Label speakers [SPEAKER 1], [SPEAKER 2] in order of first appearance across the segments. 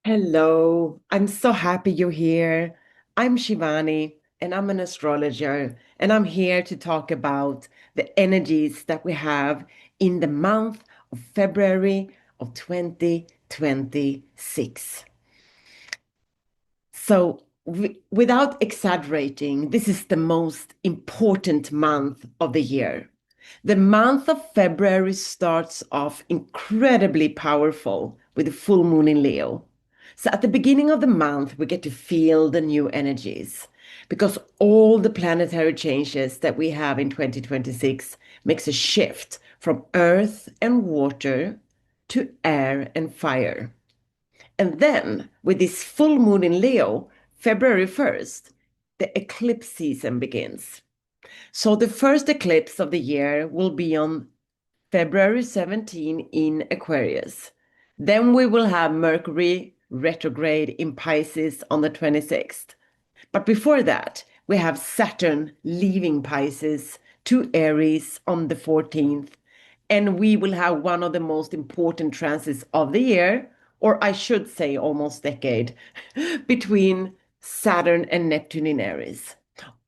[SPEAKER 1] Hello, I'm so happy you're here. I'm Shivani, and I'm an astrologer, and I'm here to talk about the energies that we have in the month of February of 2026. So, without exaggerating, this is the most important month of the year. The month of February starts off incredibly powerful with the full moon in Leo. So at the beginning of the month, we get to feel the new energies because all the planetary changes that we have in 2026 makes a shift from earth and water to air and fire. And then with this full moon in Leo, February 1st, the eclipse season begins. So the first eclipse of the year will be on February 17 in Aquarius. Then we will have Mercury retrograde in Pisces on the 26th. But before that, we have Saturn leaving Pisces to Aries on the 14th. And we will have one of the most important transits of the year, or I should say almost decade, between Saturn and Neptune in Aries.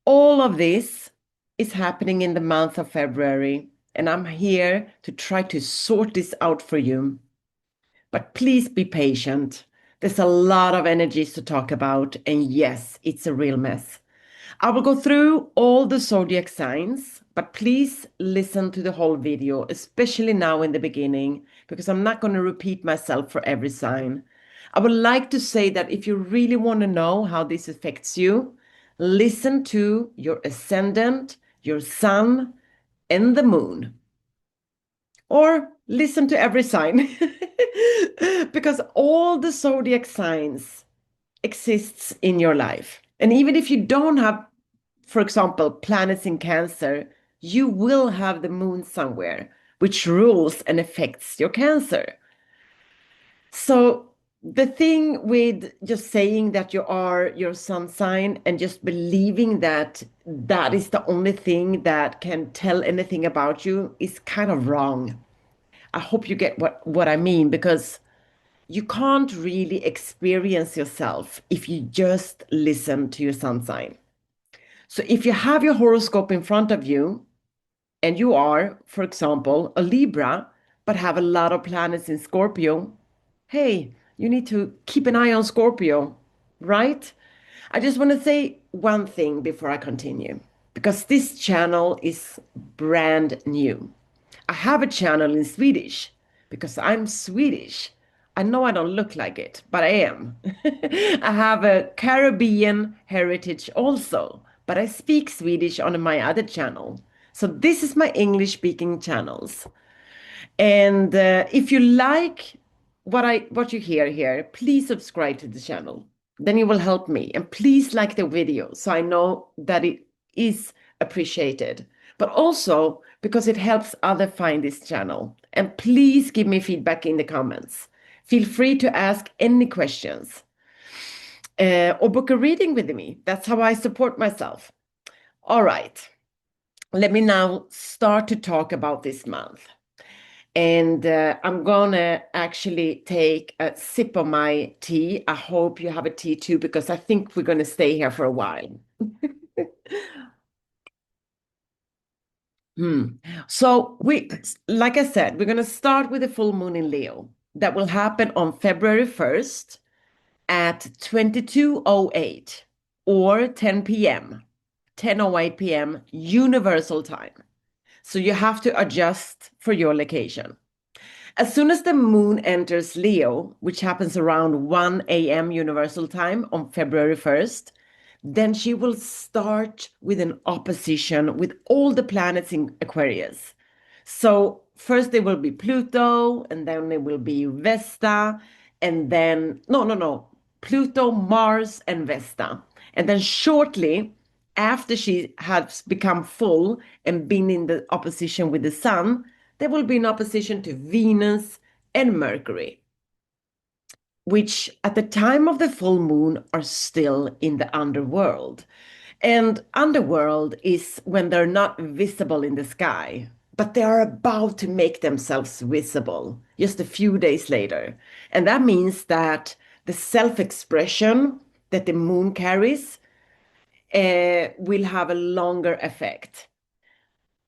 [SPEAKER 1] All of this is happening in the month of February, and I'm here to try to sort this out for you. But please be patient. There's a lot of energies to talk about, and yes, it's a real mess. I will go through all the zodiac signs, but please listen to the whole video, especially now in the beginning, because I'm not going to repeat myself for every sign. I would like to say that if you really want to know how this affects you, listen to your ascendant, your sun, and the moon, or listen to every sign, because all the zodiac signs exists in your life. And even if you don't have, for example, planets in Cancer, you will have the moon somewhere, which rules and affects your Cancer. So the thing with just saying that you are your sun sign and just believing that that is the only thing that can tell anything about you is kind of wrong. I hope you get what I mean, because you can't really experience yourself if you just listen to your sun sign. So if you have your horoscope in front of you and you are, for example, a Libra, but have a lot of planets in Scorpio, hey, you need to keep an eye on Scorpio, right? I just want to say one thing before I continue, because this channel is brand new. I have a channel in Swedish because I'm Swedish. I know I don't look like it, but I am. I have a Caribbean heritage also, but I speak Swedish on my other channel. So this is my English speaking channels. And if you like what you hear here, please subscribe to the channel. Then you will help me. And please like the video so I know that it is appreciated. But also because it helps others find this channel. And please give me feedback in the comments. Feel free to ask any questions or book a reading with me. That's how I support myself. All right. Let me now start to talk about this month. And I'm gonna actually take a sip of my tea. I hope you have a tea too, because I think we're gonna stay here for a while. Hmm. So like I said, we're gonna start with the full moon in Leo. That will happen on February 1st at 22:08 or 10 p.m. 10:08 p.m. Universal Time. So you have to adjust for your location. As soon as the moon enters Leo, which happens around 1 a.m. Universal Time on February 1st, then she will start with an opposition with all the planets in Aquarius. So first there will be Pluto, and then there will be Vesta, and then, no, Pluto, Mars, and Vesta. And then shortly after she has become full and been in the opposition with the Sun, there will be an opposition to Venus and Mercury, which at the time of the full moon are still in the underworld. And underworld is when they're not visible in the sky, but they are about to make themselves visible just a few days later. And that means that the self-expression that the moon carries will have a longer effect.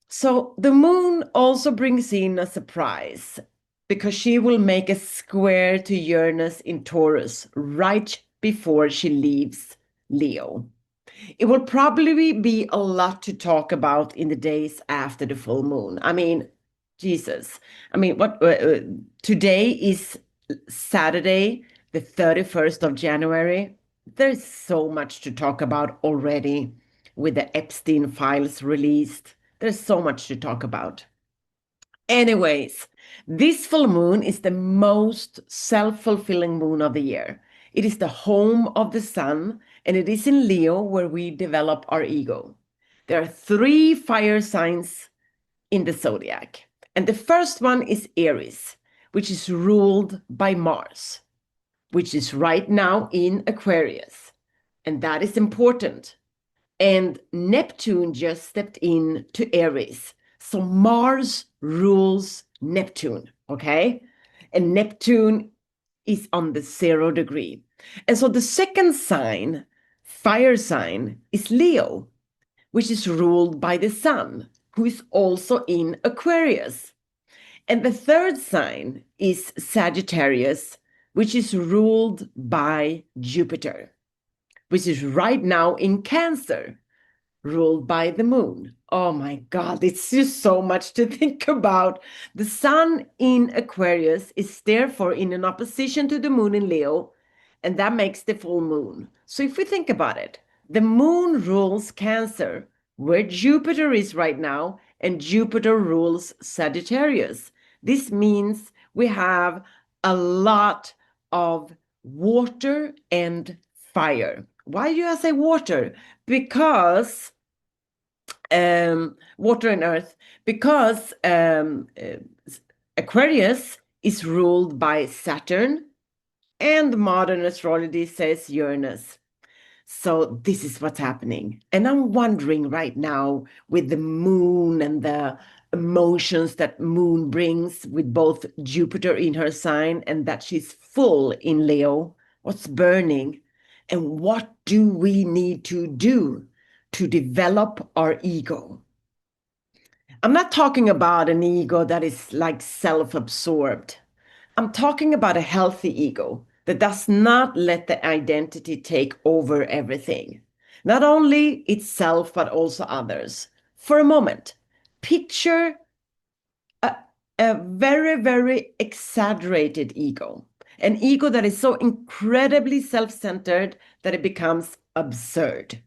[SPEAKER 1] So the moon also brings in a surprise because she will make a square to Uranus in Taurus right before she leaves Leo. It will probably be a lot to talk about in the days after the full moon. I mean, Jesus. I mean, today is Saturday, the 31st of January. There's so much to talk about already with the Epstein files released. There's so much to talk about. Anyways, this full moon is the most self-fulfilling moon of the year. It is the home of the sun, and it is in Leo where we develop our ego. There are 3 fire signs in the zodiac, and the first one is Aries, which is ruled by Mars, which is right now in Aquarius, and that is important. And Neptune just stepped in to Aries. So Mars rules Neptune, okay? And Neptune is on the 0 degree. And so the second sign, fire sign, is Leo, which is ruled by the sun, who is also in Aquarius. And the third sign is Sagittarius, which is ruled by Jupiter, which is right now in Cancer, ruled by the moon. Oh my God, it's just so much to think about. The sun in Aquarius is therefore in an opposition to the moon in Leo, and that makes the full moon. So if we think about it, the moon rules Cancer, where Jupiter is right now, and Jupiter rules Sagittarius. This means we have a lot of water and fire. Why do I say water? Because water and earth, because Aquarius is ruled by Saturn, and modern astrology says Uranus. So this is what's happening. And I'm wondering right now, with the moon and the emotions that moon brings, with both Jupiter in her sign and that she's full in Leo, what's burning, and what do we need to do to develop our ego? I'm not talking about an ego that is like self-absorbed. I'm talking about a healthy ego that does not let the identity take over everything, not only itself, but also others. For a moment, picture a, a very, very exaggerated ego, an ego that is so incredibly self-centered that it becomes absurd,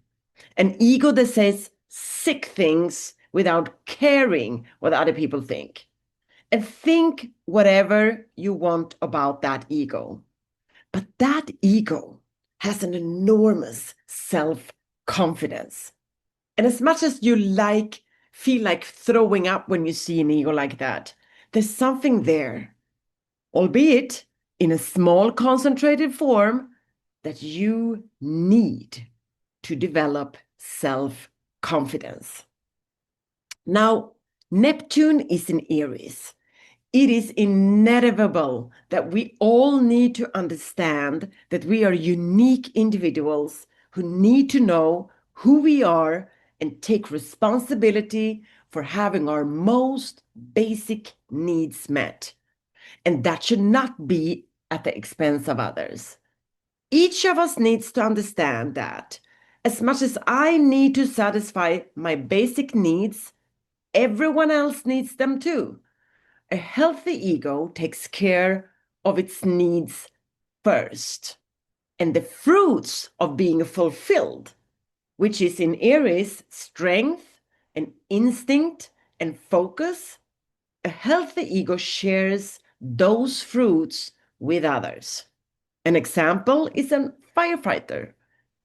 [SPEAKER 1] an ego that says sick things without caring what other people think. And think whatever you want about that ego. But that ego has an enormous self-confidence. And as much as you feel like throwing up when you see an ego like that, there's something there, albeit in a small concentrated form, that you need to develop self-confidence. Now, Neptune is in Aries. It is inevitable that we all need to understand that we are unique individuals who need to know who we are and take responsibility for having our most basic needs met. And that should not be at the expense of others. Each of us needs to understand that as much as I need to satisfy my basic needs, everyone else needs them too. A healthy ego takes care of its needs first. And the fruits of being fulfilled, which is in Aries, strength and instinct and focus, a healthy ego shares those fruits with others. An example is a firefighter.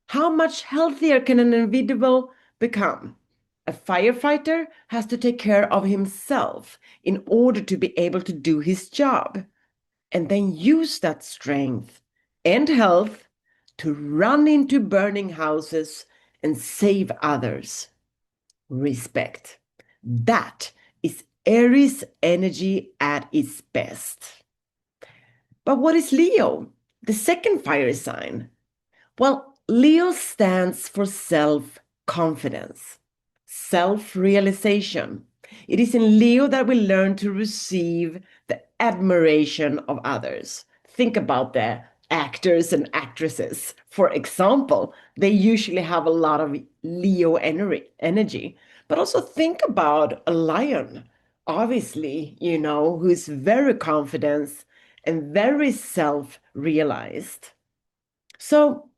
[SPEAKER 1] How much healthier can an individual become? A firefighter has to take care of himself in order to be able to do his job, and then use that strength and health to run into burning houses and save others. Respect. That is Aries energy at its best. But what is Leo? The second fire sign, well, Leo stands for self-confidence, self-realization. It is in Leo that we learn to receive the admiration of others. Think about the actors and actresses. For example, they usually have a lot of Leo energy. But also think about a lion, obviously, who's very confident and very self-realized. So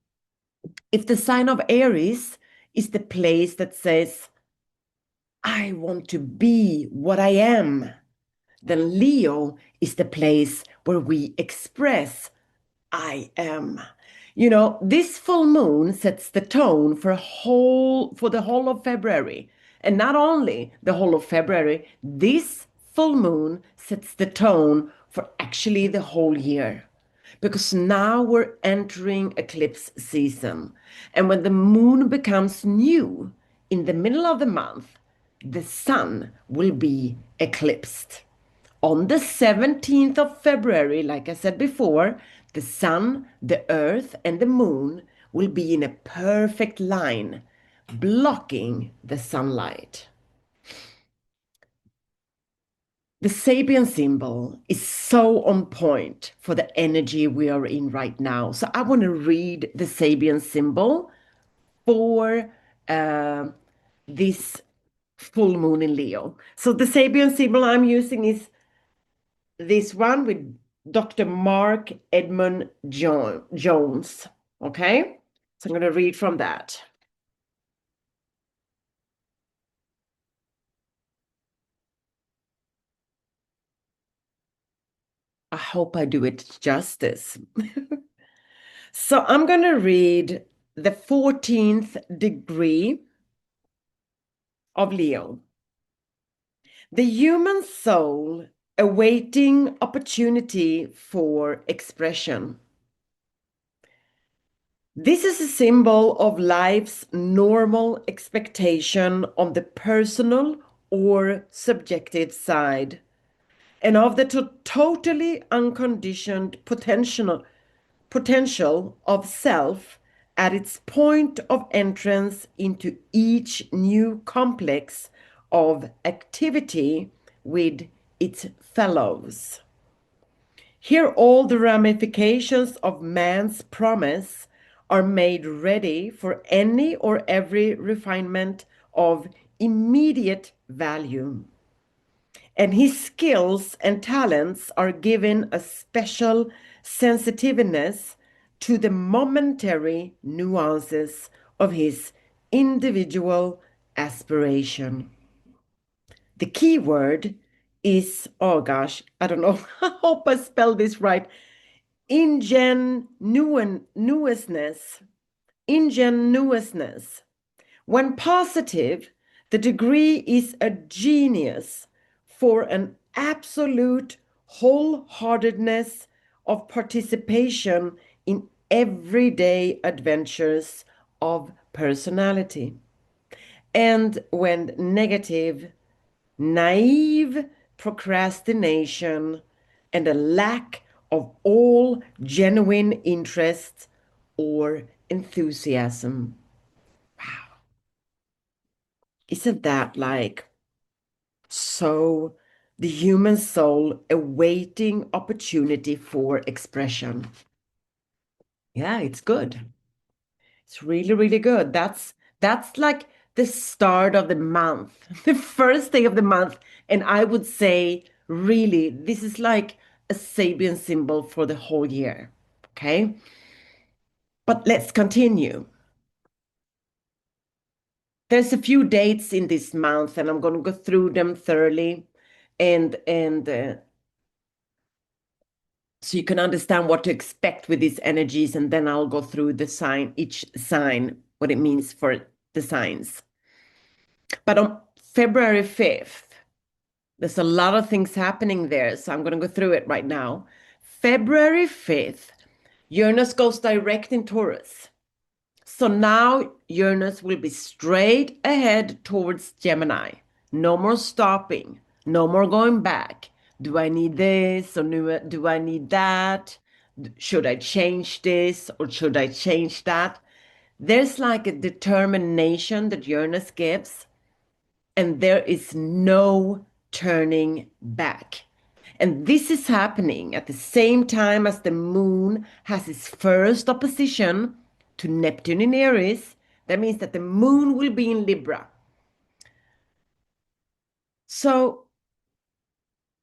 [SPEAKER 1] if the sign of Aries is the place that says, I want to be what I am, then Leo is the place where we express, I am. This full moon sets the tone for the whole of February. And not only the whole of February, this full moon sets the tone for actually the whole year. Because now we're entering eclipse season. And when the moon becomes new in the middle of the month, the sun will be eclipsed. On the 17th of February, like I said before, the sun, the earth, and the moon will be in a perfect line, blocking the sunlight. The Sabian symbol is so on point for the energy we are in right now. So I want to read the Sabian symbol for this full moon in Leo. So the Sabian symbol I'm using is this one with Dr. Mark Edmund Jones. Okay? So I'm going to read from that. I hope I do it justice. So I'm going to read the 14th degree of Leo. The human soul awaiting opportunity for expression. This is a symbol of life's normal expectation on the personal or subjective side, and of the totally unconditioned potential of self at its point of entrance into each new complex of activity with its fellows. Here, all the ramifications of man's promise are made ready for any or every refinement of immediate value. And his skills and talents are given a special sensitiveness to the momentary nuances of his individual aspiration. The key word is, oh gosh, I don't know, I hope I spelled this right, ingenuousness. Ingenuousness. When positive, the degree is a genius for an absolute wholeheartedness of participation in everyday adventures of personality. And when negative, naive procrastination and a lack of all genuine interest or enthusiasm. Wow. Isn't that like so the human soul awaiting opportunity for expression? Yeah, it's good. It's really, really good. That's like the start of the month, the first day of the month. And I would say, really, this is like a Sabian symbol for the whole year. Okay. But let's continue. There's a few dates in this month, and I'm going to go through them thoroughly, and so you can understand what to expect with these energies, and then I'll go through each sign, what it means for the signs. But on February 5th, there's a lot of things happening there, so I'm going to go through it right now. February 5th, Uranus goes direct in Taurus. So now Uranus will be straight ahead towards Gemini. No more stopping, no more going back. Do I need this or do I need that? Should I change this or should I change that? There's like a determination that Uranus gives, and there is no turning back. And this is happening at the same time as the moon has its first opposition to Neptune in Aries. That means that the moon will be in Libra. So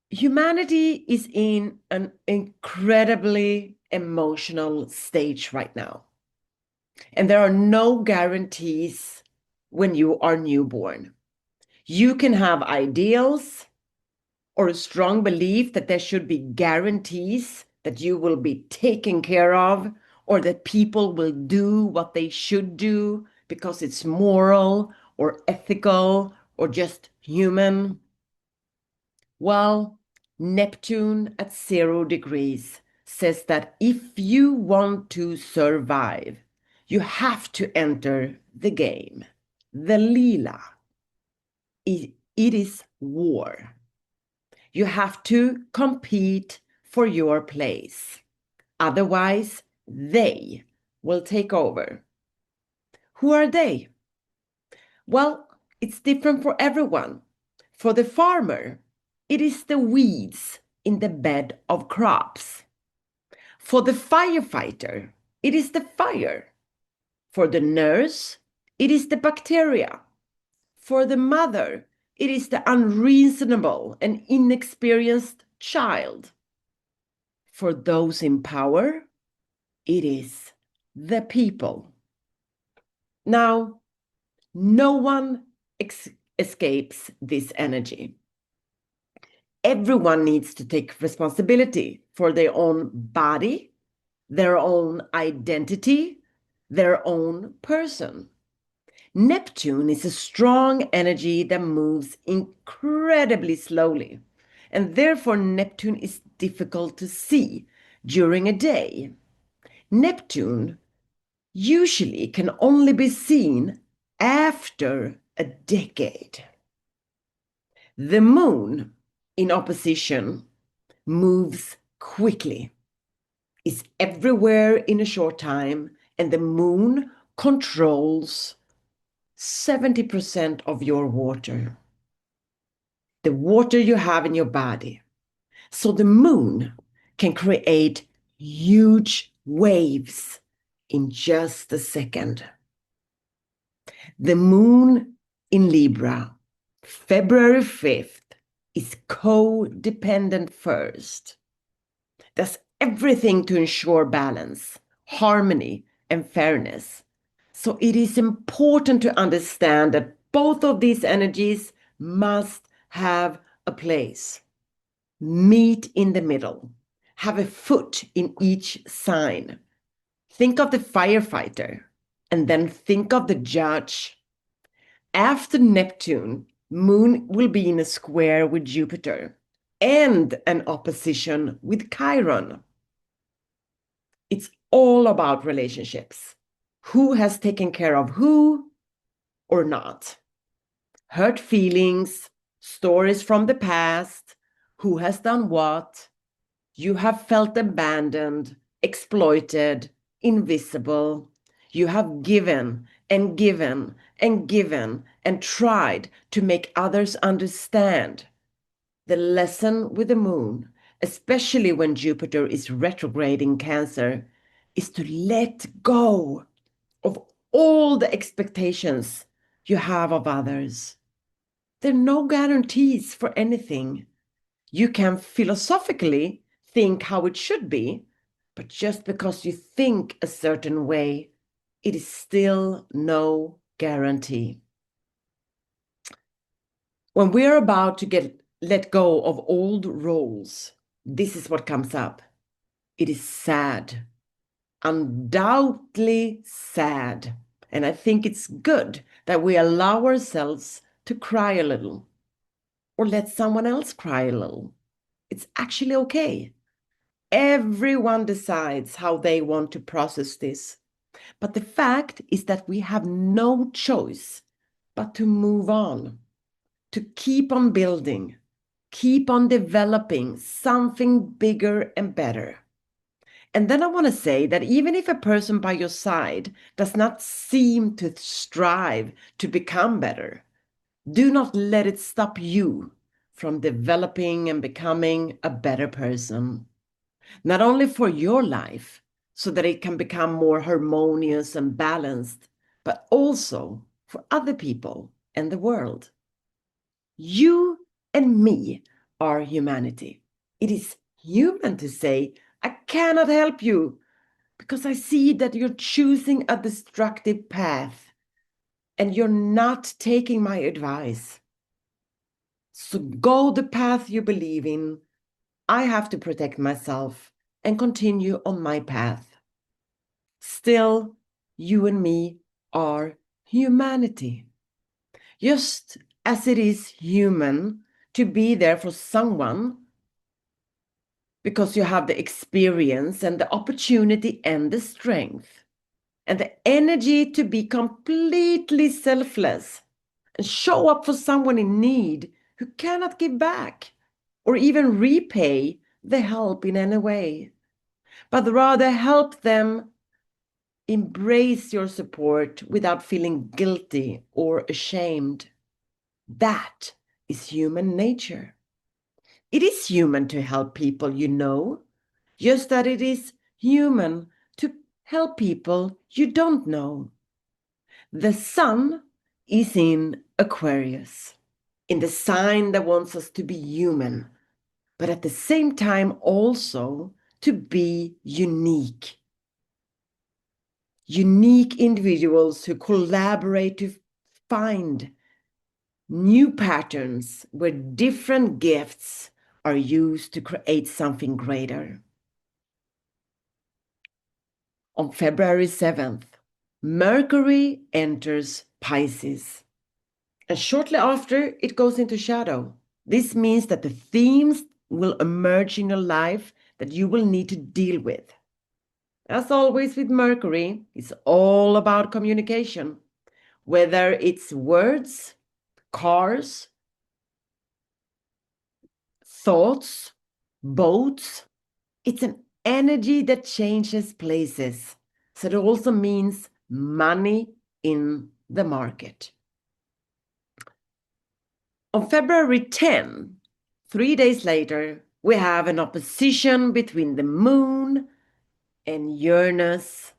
[SPEAKER 1] humanity is in an incredibly emotional stage right now. And there are no guarantees when you are newborn. You can have ideals or a strong belief that there should be guarantees that you will be taken care of, or that people will do what they should do because it's moral or ethical or just human. Well, Neptune at 0 degrees says that if you want to survive, you have to enter the game, the Leela. It is war. You have to compete for your place. Otherwise, they will take over. Who are they? Well, it's different for everyone. For the farmer, it is the weeds in the bed of crops. For the firefighter, it is the fire. For the nurse, it is the bacteria. For the mother, it is the unreasonable and inexperienced child. For those in power, it is the people. Now, no one escapes this energy. Everyone needs to take responsibility for their own body, their own identity, their own person. Neptune is a strong energy that moves incredibly slowly, and therefore Neptune is difficult to see during a day. Neptune usually can only be seen after a decade. The moon, in opposition, moves quickly, is everywhere in a short time, and the moon controls 70% of your water, the water you have in your body. So the moon can create huge waves in just a second. The moon in Libra, February 5th, is codependent first. Does everything to ensure balance, harmony, and fairness. So it is important to understand that both of these energies must have a place. Meet in the middle. Have a foot in each sign. Think of the firefighter and then think of the judge. After Neptune, Moon will be in a square with Jupiter and an opposition with Chiron. It's all about relationships. Who has taken care of who or not? Hurt feelings, stories from the past, who has done what? You have felt abandoned, exploited, invisible. You have given and given and given and tried to make others understand. The lesson with the moon, especially when Jupiter is retrograde in Cancer, is to let go of all the expectations you have of others. There are no guarantees for anything. You can philosophically think how it should be, but just because you think a certain way, it is still no guarantee. When we are about to let go of old roles, this is what comes up. It is sad, undoubtedly sad. And I think it's good that we allow ourselves to cry a little or let someone else cry a little. It's actually okay. Everyone decides how they want to process this. But the fact is that we have no choice but to move on, to keep on building, keep on developing something bigger and better. And then I want to say that even if a person by your side does not seem to strive to become better, do not let it stop you from developing and becoming a better person, not only for your life, so that it can become more harmonious and balanced, but also for other people and the world. You and me are humanity. It is human to say, I cannot help you because I see that you're choosing a destructive path and you're not taking my advice. So go the path you believe in. I have to protect myself and continue on my path. Still, you and me are humanity. Just as it is human to be there for someone because you have the experience and the opportunity and the strength and the energy to be completely selfless and show up for someone in need who cannot give back or even repay the help in any way, but rather help them embrace your support without feeling guilty or ashamed. That is human nature. It is human to help people you know, just that it is human to help people you don't know. The sun is in Aquarius, in the sign that wants us to be human, but at the same time also to be unique. Unique individuals who collaborate to find new patterns where different gifts are used to create something greater. On February 7th, Mercury enters Pisces, and shortly after it goes into shadow. This means that the themes will emerge in your life that you will need to deal with. As always with Mercury, it's all about communication, whether it's words, cars, thoughts, boats. It's an energy that changes places. So it also means money in the market. On February 10, 3 days later, we have an opposition between the moon and Uranus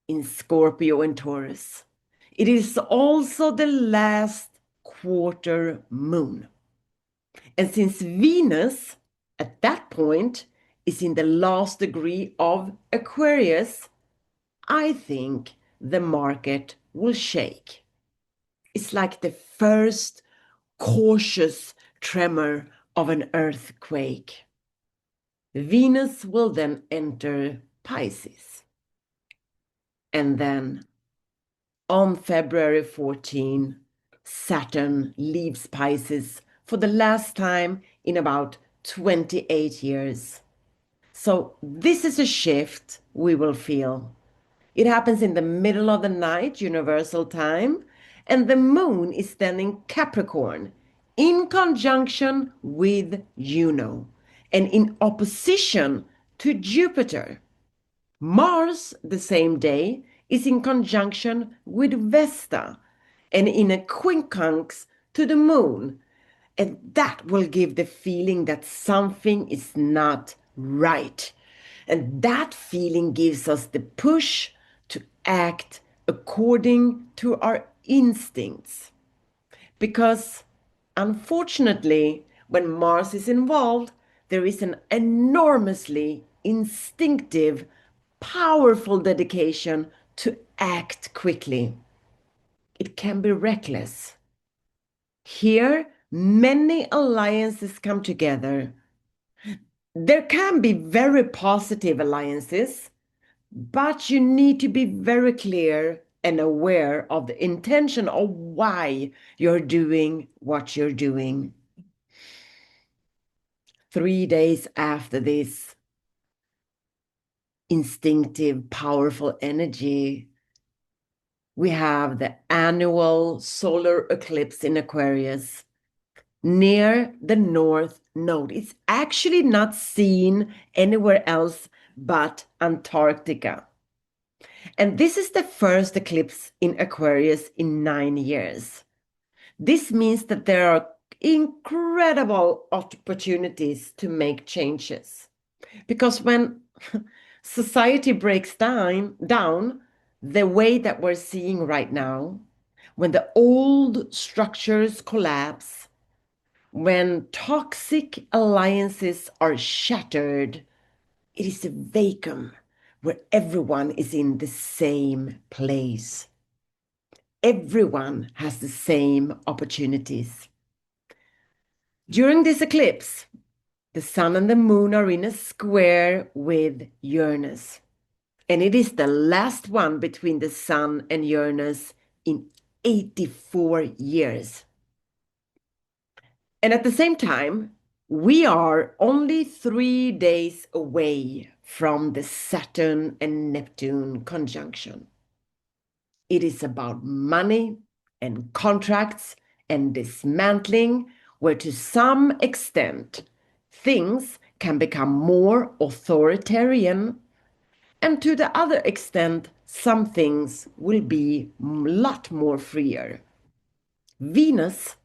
[SPEAKER 1] in Scorpio and Taurus. It is also the last quarter moon. And since Venus at that point is in the last degree of Aquarius, I think the market will shake. It's like the first cautious tremor of an earthquake. Venus will then enter Pisces. And then on February 14, Saturn leaves Pisces for the last time in about 28 years. So this is a shift we will feel. It happens in the middle of the night, universal time, and the moon is then in Capricorn, in conjunction with Juno, and in opposition to Jupiter. Mars, the same day, is in conjunction with Vesta, and in a quincunx to the moon. And that will give the feeling that something is not right. And that feeling gives us the push to act according to our instincts. Because unfortunately, when Mars is involved, there is an enormously instinctive, powerful dedication to act quickly. It can be reckless. Here, many alliances come together. There can be very positive alliances, but you need to be very clear and aware of the intention of why you're doing what you're doing. 3 days after this instinctive, powerful energy, we have the annual solar eclipse in Aquarius near the North Node. It's actually not seen anywhere else but Antarctica. And this is the first eclipse in Aquarius in 9 years. This means that there are incredible opportunities to make changes. Because when society breaks down the way that we're seeing right now, when the old structures collapse, when toxic alliances are shattered, it is a vacuum where everyone is in the same place. Everyone has the same opportunities. During this eclipse, the sun and the moon are in a square with Uranus. And it is the last one between the sun and Uranus in 84 years. And at the same time, we are only 3 days away from the Saturn and Neptune conjunction. It is about money and contracts and dismantling, where to some extent things can become more authoritarian, and to the other extent, some things will be a lot more freer. Venus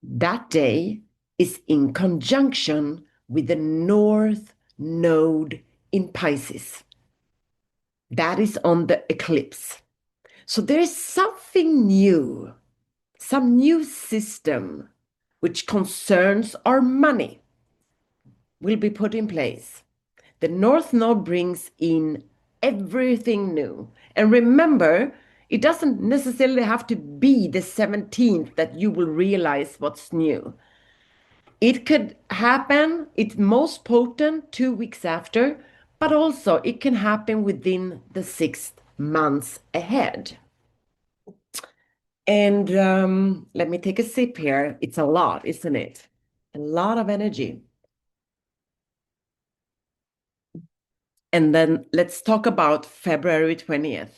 [SPEAKER 1] that day is in conjunction with the North Node in Pisces. That is on the eclipse. So there is something new, some new system which concerns our money will be put in place. The North Node brings in everything new. And remember, it doesn't necessarily have to be the 17th that you will realize what's new. It could happen, it's most potent 2 weeks after, but also it can happen within the 6 months ahead. And let me take a sip here. It's a lot, isn't it? A lot of energy. And then let's talk about February 20th.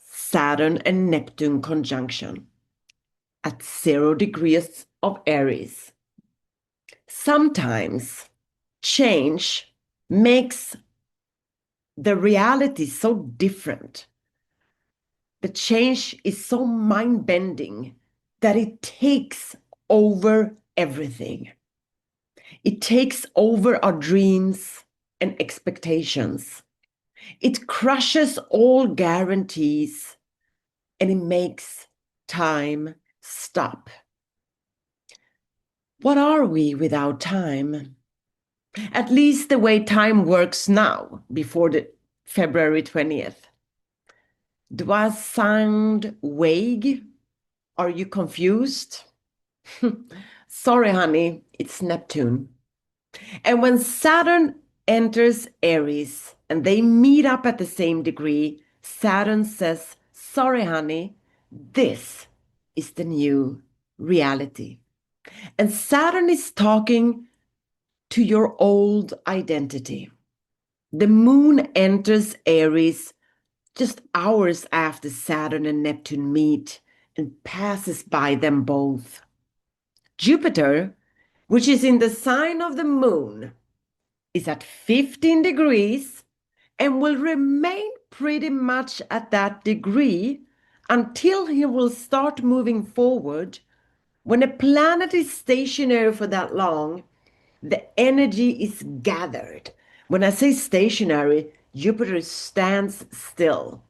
[SPEAKER 1] Saturn and Neptune conjunction at 0 degrees of Aries. Sometimes change makes the reality so different. The change is so mind-bending that it takes over everything. It takes over our dreams and expectations. It crushes all guarantees and it makes time stop. What are we without time? At least the way time works now, before the February 20th. Do I sound vague? Are you confused? Sorry, honey, it's Neptune. And when Saturn enters Aries and they meet up at the same degree, Saturn says, sorry, honey, this is the new reality. And Saturn is talking to your old identity. The moon enters Aries just hours after Saturn and Neptune meet and passes by them both. Jupiter, which is in the sign of the moon, is at 15 degrees and will remain pretty much at that degree until he will start moving forward. When a planet is stationary for that long, the energy is gathered. When I say stationary, Jupiter stands still.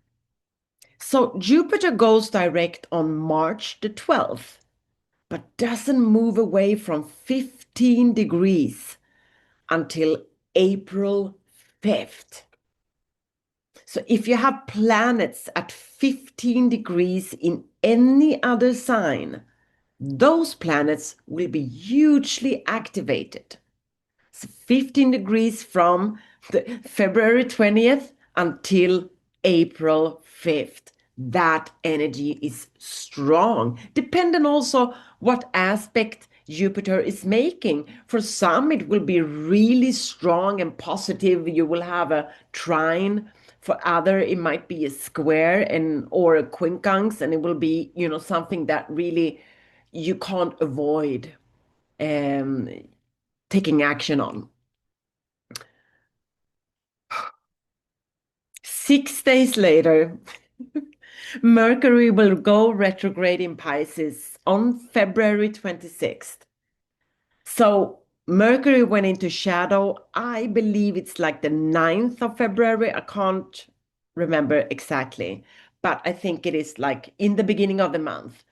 [SPEAKER 1] So Jupiter goes direct on March the 12th, but doesn't move away from 15 degrees until April 5th. So if you have planets at 15 degrees in any other sign, those planets will be hugely activated. So 15 degrees from the February 20th until April 5th. That energy is strong, depending also what aspect Jupiter is making. For some, it will be really strong and positive. You will have a trine. For other, it might be a square and or a quincunx, and it will be, something that really you can't avoid. Um, taking action on. 6 days later, Mercury will go retrograde in Pisces on February 26th. So Mercury went into shadow. I believe it's like the 9th of February. I can't remember exactly, but I think it is like in the beginning of the month.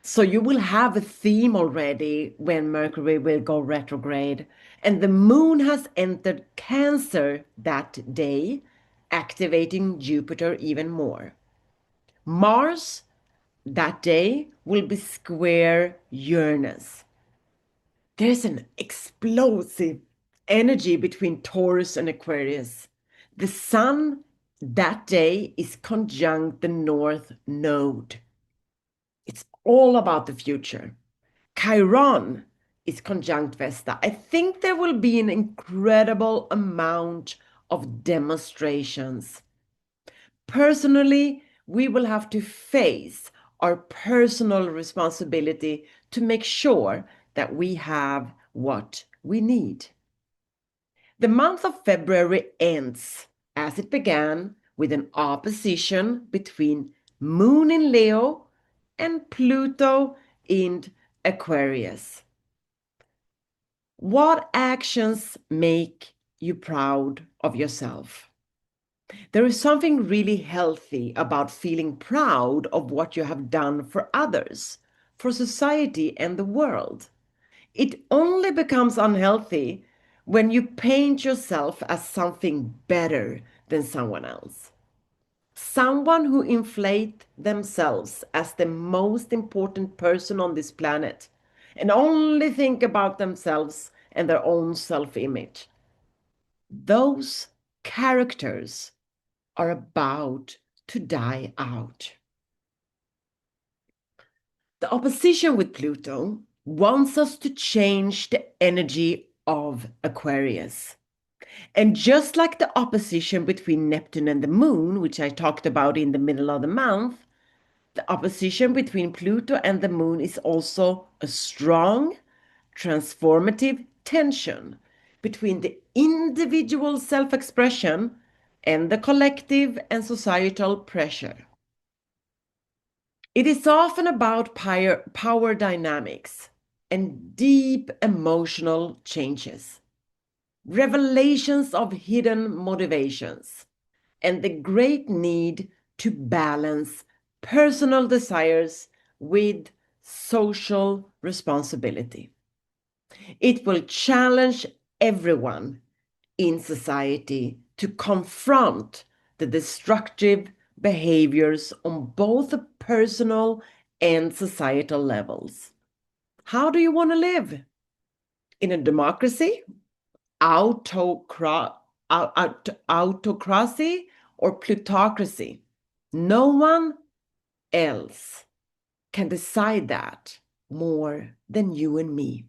[SPEAKER 1] So you will have a theme already when Mercury will go retrograde. And the moon has entered Cancer that day, activating Jupiter even more. Mars that day will be square Uranus. There's an explosive energy between Taurus and Aquarius. The sun that day is conjunct the North Node. It's all about the future. Chiron is conjunct Vesta. I think there will be an incredible amount of demonstrations. Personally, we will have to face our personal responsibility to make sure that we have what we need. The month of February ends as it began with an opposition between Moon in Leo and Pluto in Aquarius. What actions make you proud of yourself? There is something really healthy about feeling proud of what you have done for others, for society and the world. It only becomes unhealthy when you paint yourself as something better than someone else. Someone who inflates themselves as the most important person on this planet and only think about themselves and their own self-image. Those characters are about to die out. The opposition with Pluto wants us to change the energy of Aquarius. And just like the opposition between Neptune and the Moon, which I talked about in the middle of the month, the opposition between Pluto and the Moon is also a strong, transformative tension between the individual self-expression and the collective and societal pressure. It is often about power dynamics and deep emotional changes, revelations of hidden motivations, and the great need to balance personal desires with social responsibility. It will challenge everyone in society to confront the destructive behaviors on both the personal and societal levels. How do you want to live? In a democracy, autocracy, or plutocracy? No one else can decide that more than you and me.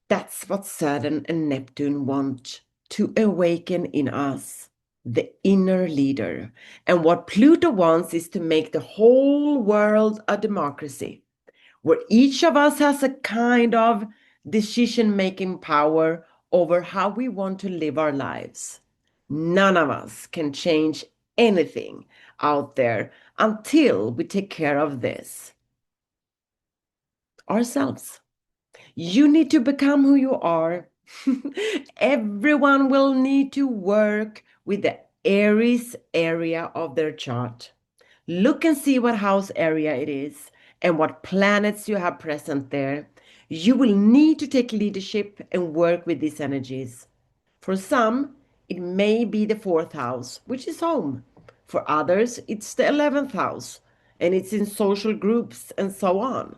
[SPEAKER 1] That's what Saturn and Neptune want to awaken in us, the inner leader. And what Pluto wants is to make the whole world a democracy, where each of us has a kind of decision-making power over how we want to live our lives. None of us can change anything out there until we take care of this ourselves. You need to become who you are. Everyone will need to work with the Aries area of their chart. Look and see what house area it is and what planets you have present there. You will need to take leadership and work with these energies. For some, it may be the fourth house, which is home. For others, it's the 11th house, and it's in social groups and so on.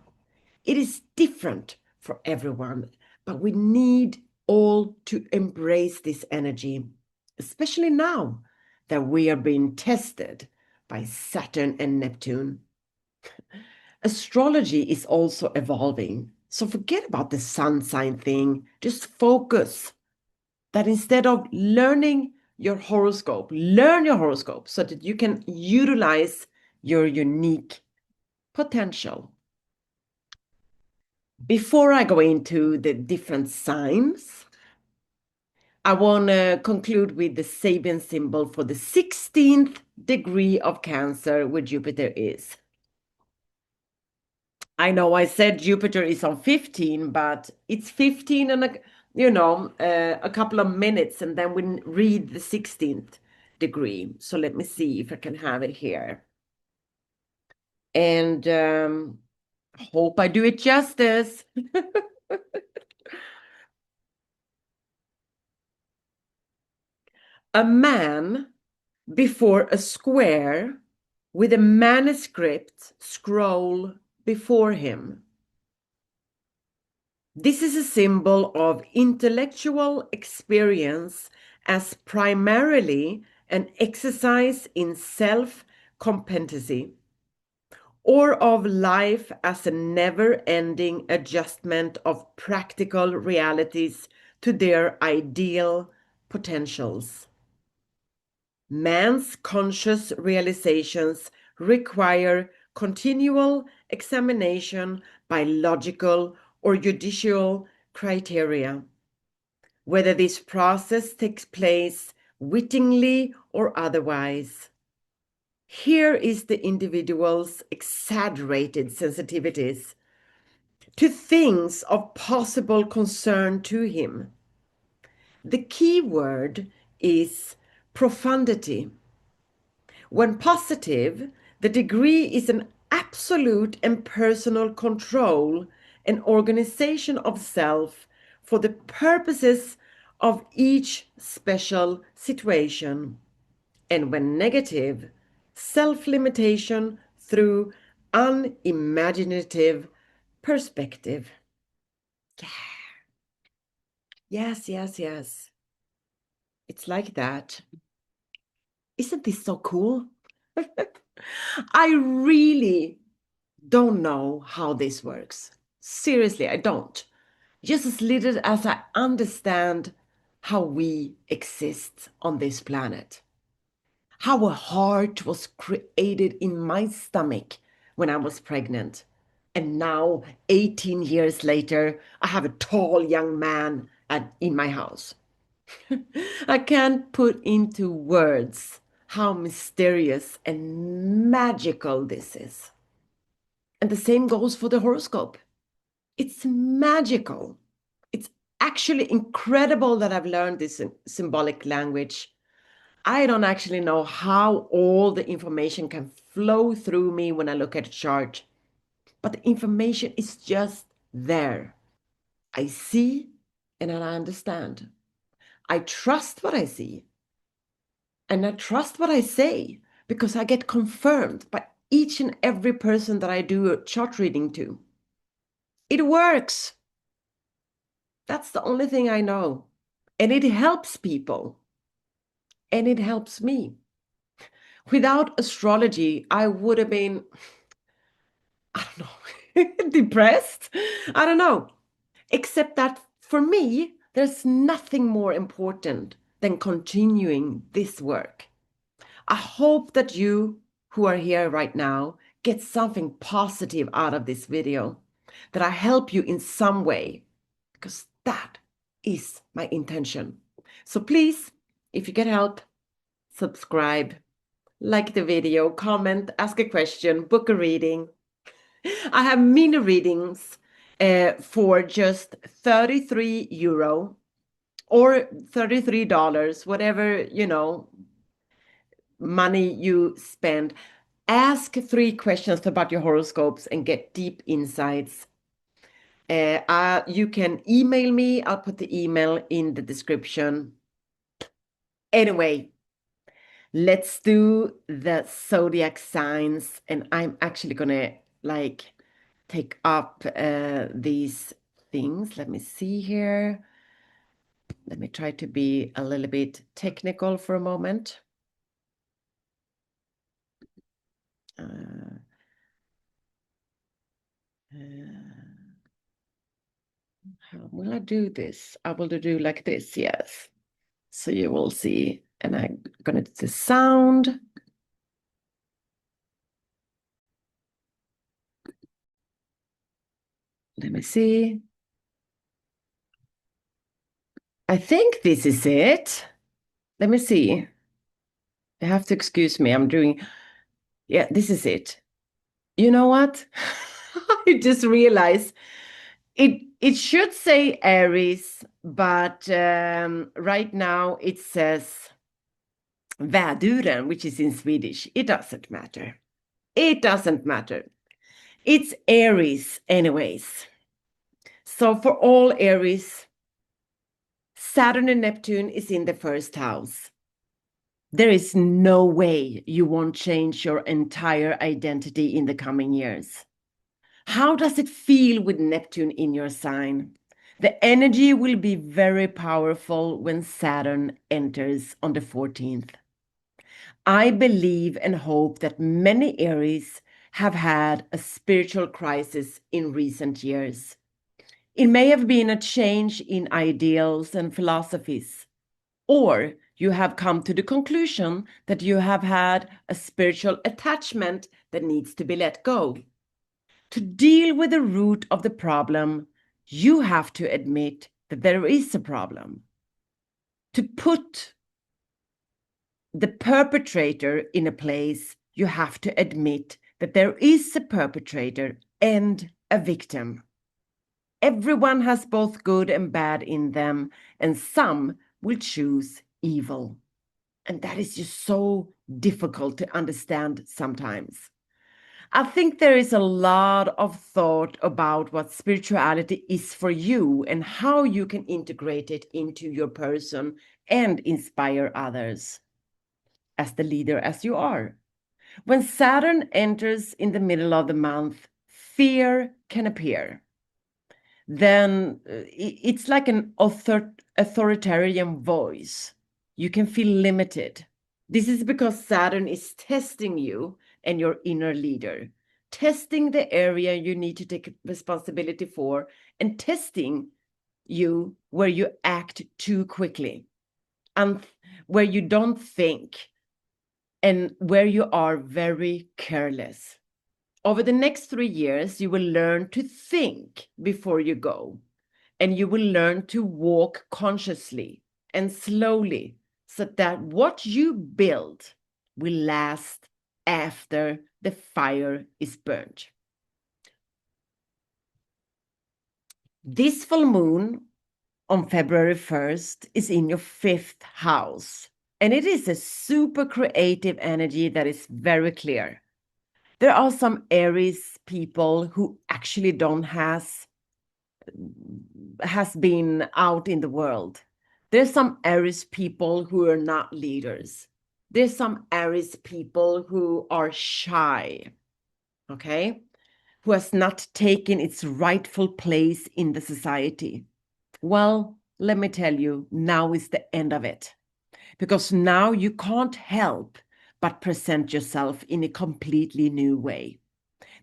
[SPEAKER 1] It is different for everyone, but we need all to embrace this energy, especially now that we are being tested by Saturn and Neptune. Astrology is also evolving, so forget about the sun sign thing. Just focus that instead of learning your horoscope, learn your horoscope so that you can utilize your unique potential. Before I go into the different signs, I want to conclude with the Sabian symbol for the 16th degree of Cancer, where Jupiter is. I know I said Jupiter is on 15, but it's 15 and a couple of minutes, and then we read the 16th degree. So let me see if I can have it here. And hope I do it justice. A man before a square with a manuscript scroll before him. This is a symbol of intellectual experience as primarily an exercise in self-competency, or of life as a never-ending adjustment of practical realities to their ideal potentials. Man's conscious realizations require continual examination by logical or judicial criteria, whether this process takes place wittingly or otherwise. Here is the individual's exaggerated sensitivities to things of possible concern to him. The key word is profundity. When positive, the degree is an absolute and personal control and organization of self for the purposes of each special situation. And when negative, self-limitation through unimaginative perspective. Yeah. Yes, yes, yes. It's like that. Isn't this so cool? I really don't know how this works. Seriously, I don't. Just as little as I understand how we exist on this planet. How a heart was created in my stomach when I was pregnant. And now, 18 years later, I have a tall young man in my house. I can't put into words how mysterious and magical this is. And the same goes for the horoscope. It's magical. It's actually incredible that I've learned this symbolic language. I don't actually know how all the information can flow through me when I look at a chart, but the information is just there. I see and I understand. I trust what I see and I trust what I say because I get confirmed by each and every person that I do a chart reading to. It works. That's the only thing I know. And it helps people. And it helps me. Without astrology, I would have been, I don't know, depressed. I don't know. Except that for me, there's nothing more important than continuing this work. I hope that you who are here right now get something positive out of this video, that I help you in some way, because that is my intention. So please, if you get help, subscribe, like the video, comment, ask a question, book a reading. I have mini readings for just 33 euro or $33, whatever, money you spend. Ask 3 questions about your horoscopes and get deep insights. You can email me. I'll put the email in the description. Anyway, let's do the zodiac signs, and I'm actually gonna take up these things. Let me see here. Let me try to be a little bit technical for a moment. How will I do this? I will do like this, yes. So you will see, and I'm gonna do the sound. Let me see. I think this is it. Let me see. You have to excuse me. Yeah, this is it. You know what? I just realized it should say Aries, but right now it says väduren, which is in Swedish. It doesn't matter. It doesn't matter. It's Aries anyways. So for all Aries, Saturn and Neptune is in the first house. There is no way you won't change your entire identity in the coming years. How does it feel with Neptune in your sign? The energy will be very powerful when Saturn enters on the 14th. I believe and hope that many Aries have had a spiritual crisis in recent years. It may have been a change in ideals and philosophies, or you have come to the conclusion that you have had a spiritual attachment that needs to be let go. To deal with the root of the problem, you have to admit that there is a problem. To put the perpetrator in a place, you have to admit that there is a perpetrator and a victim. Everyone has both good and bad in them, and some will choose evil. And that is just so difficult to understand sometimes. I think there is a lot of thought about what spirituality is for you and how you can integrate it into your person and inspire others as the leader as you are. When Saturn enters in the middle of the month, fear can appear. Then it's like an authoritarian voice. You can feel limited. This is because Saturn is testing you and your inner leader, testing the area you need to take responsibility for, and testing you where you act too quickly, and where you don't think, and where you are very careless. Over the next 3 years, you will learn to think before you go, and you will learn to walk consciously and slowly so that what you build will last after the fire is burnt. This full moon on February 1st is in your 5th house, and it is a super creative energy that is very clear. There are some Aries people who actually don't has been out in the world. There's some Aries people who are not leaders. There's some Aries people who are shy, okay? Who has not taken its rightful place in the society. Well, let me tell you, now is the end of it. Because now you can't help but present yourself in a completely new way.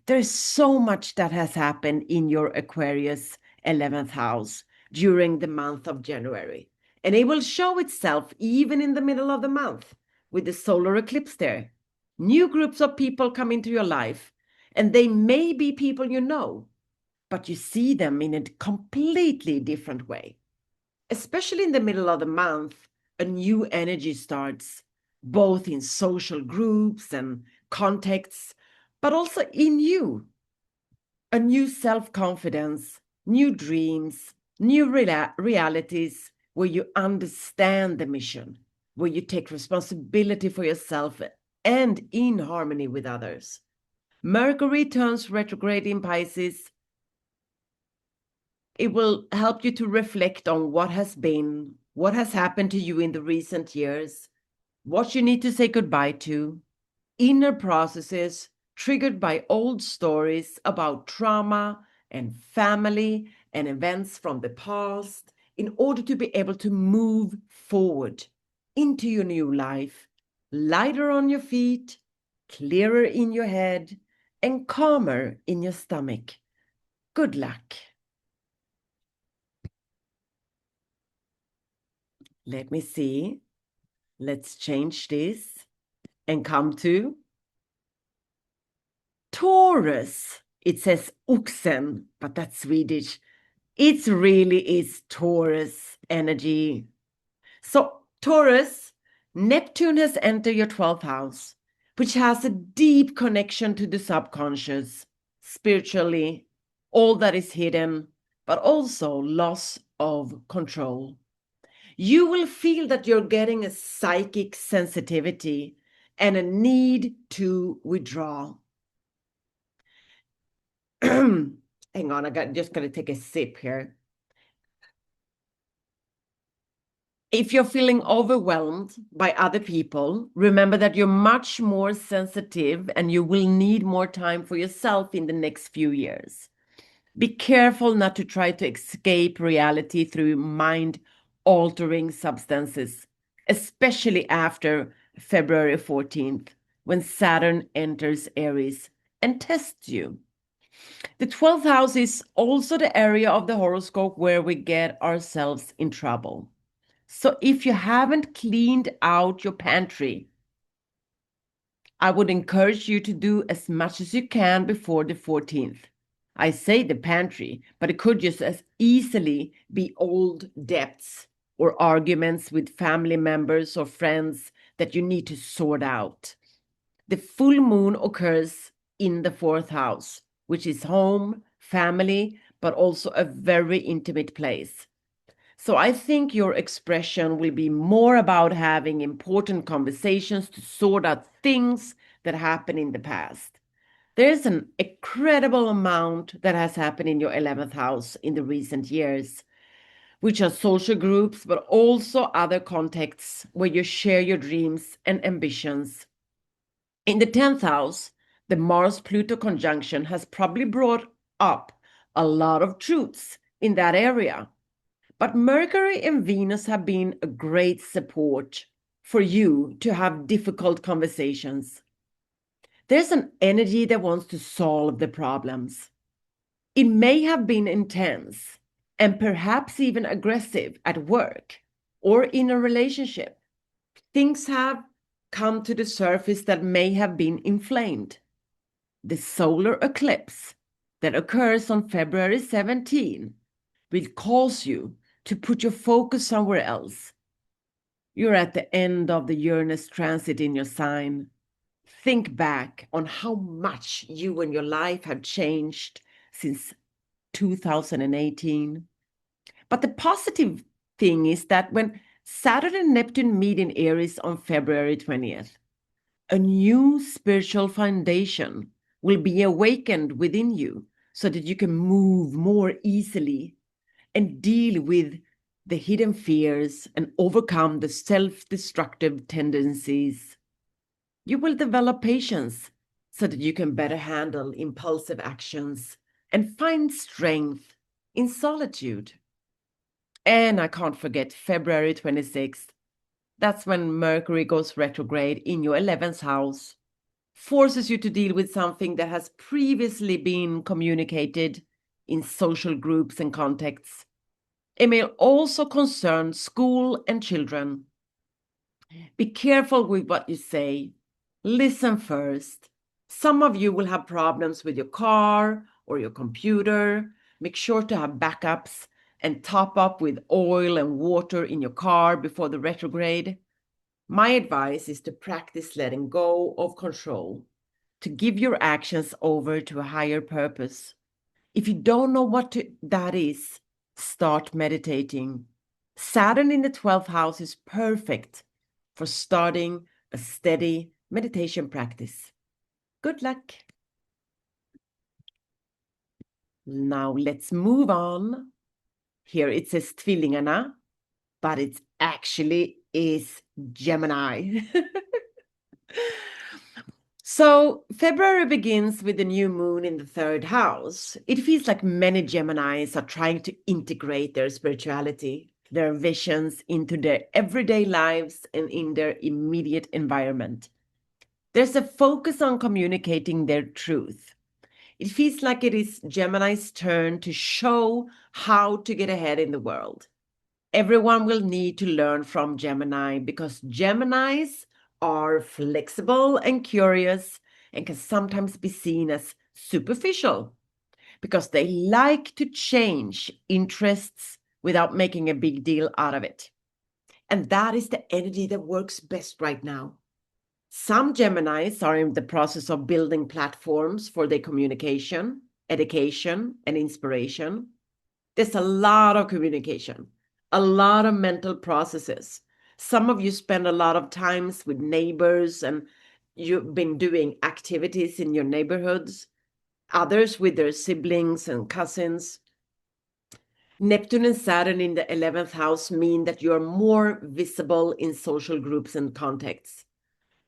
[SPEAKER 1] There's so much that has happened in your Aquarius 11th house during the month of January. And it will show itself even in the middle of the month with the solar eclipse there. New groups of people come into your life, and they may be people you know, but you see them in a completely different way. Especially in the middle of the month, a new energy starts, both in social groups and contexts, but also in you. A new self-confidence, new dreams, new realities where you understand the mission, where you take responsibility for yourself and in harmony with others. Mercury turns retrograde in Pisces. It will help you to reflect on what has been, what has happened to you in the recent years, what you need to say goodbye to, inner processes triggered by old stories about trauma and family and events from the past in order to be able to move forward into your new life, lighter on your feet, clearer in your head, and calmer in your stomach. Good luck. Let me see. Let's change this and come to Taurus. It says oxen, but that's Swedish. It really is Taurus energy. So, Taurus, Neptune has entered your 12th house, which has a deep connection to the subconscious, spiritually, all that is hidden, but also loss of control. You will feel that you're getting a psychic sensitivity and a need to withdraw. Hang on, just going to take a sip here. If you're feeling overwhelmed by other people, remember that you're much more sensitive and you will need more time for yourself in the next few years. Be careful not to try to escape reality through mind-altering substances, especially after February 14th, when Saturn enters Aries and tests you. The 12th house is also the area of the horoscope where we get ourselves in trouble. So if you haven't cleaned out your pantry, I would encourage you to do as much as you can before the 14th. I say the pantry, but it could just as easily be old debts or arguments with family members or friends that you need to sort out. The full moon occurs in the 4th house, which is home, family, but also a very intimate place. So I think your expression will be more about having important conversations to sort out things that happened in the past. There's an incredible amount that has happened in your 11th house in the recent years, which are social groups, but also other contexts where you share your dreams and ambitions. In the 10th house, the Mars-Pluto conjunction has probably brought up a lot of truths in that area. But Mercury and Venus have been a great support for you to have difficult conversations. There's an energy that wants to solve the problems. It may have been intense and perhaps even aggressive at work or in a relationship. Things have come to the surface that may have been inflamed. The solar eclipse that occurs on February 17 will cause you to put your focus somewhere else. You're at the end of the Uranus transit in your sign. Think back on how much you and your life have changed since 2018. But the positive thing is that when Saturn and Neptune meet in Aries on February 20th, a new spiritual foundation will be awakened within you so that you can move more easily and deal with the hidden fears and overcome the self-destructive tendencies. You will develop patience so that you can better handle impulsive actions and find strength in solitude. And I can't forget February 26th. That's when Mercury goes retrograde in your 11th house, forces you to deal with something that has previously been communicated in social groups and contexts. It may also concern school and children. Be careful with what you say. Listen first. Some of you will have problems with your car or your computer. Make sure to have backups and top up with oil and water in your car before the retrograde. My advice is to practice letting go of control, to give your actions over to a higher purpose. If you don't know that is, start meditating. Saturn in the 12th house is perfect for starting a steady meditation practice. Good luck. Now let's move on. Here it says Tvillingarna, but it actually is Gemini. So February begins with the new moon in the 3rd house. It feels like many Geminis are trying to integrate their spirituality, their visions into their everyday lives and in their immediate environment. There's a focus on communicating their truth. It feels like it is Gemini's turn to show how to get ahead in the world. Everyone will need to learn from Gemini because Geminis are flexible and curious and can sometimes be seen as superficial, because they like to change interests without making a big deal out of it. And that is the energy that works best right now. Some Geminis are in the process of building platforms for their communication, education, and inspiration. There's a lot of communication, a lot of mental processes. Some of you spend a lot of times with neighbors and you've been doing activities in your neighborhoods, others with their siblings and cousins. Neptune and Saturn in the 11th house mean that you're more visible in social groups and contexts,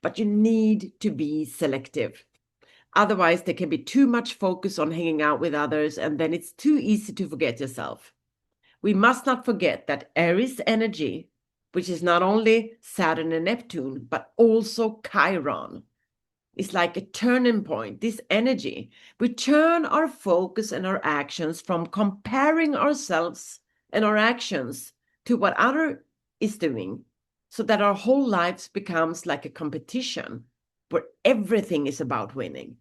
[SPEAKER 1] but you need to be selective. Otherwise, there can be too much focus on hanging out with others, and then it's too easy to forget yourself. We must not forget that Aries energy, which is not only Saturn and Neptune, but also Chiron, is like a turning point. This energy, we turn our focus and our actions from comparing ourselves and our actions to what other is doing, so that our whole lives becomes like a competition where everything is about winning.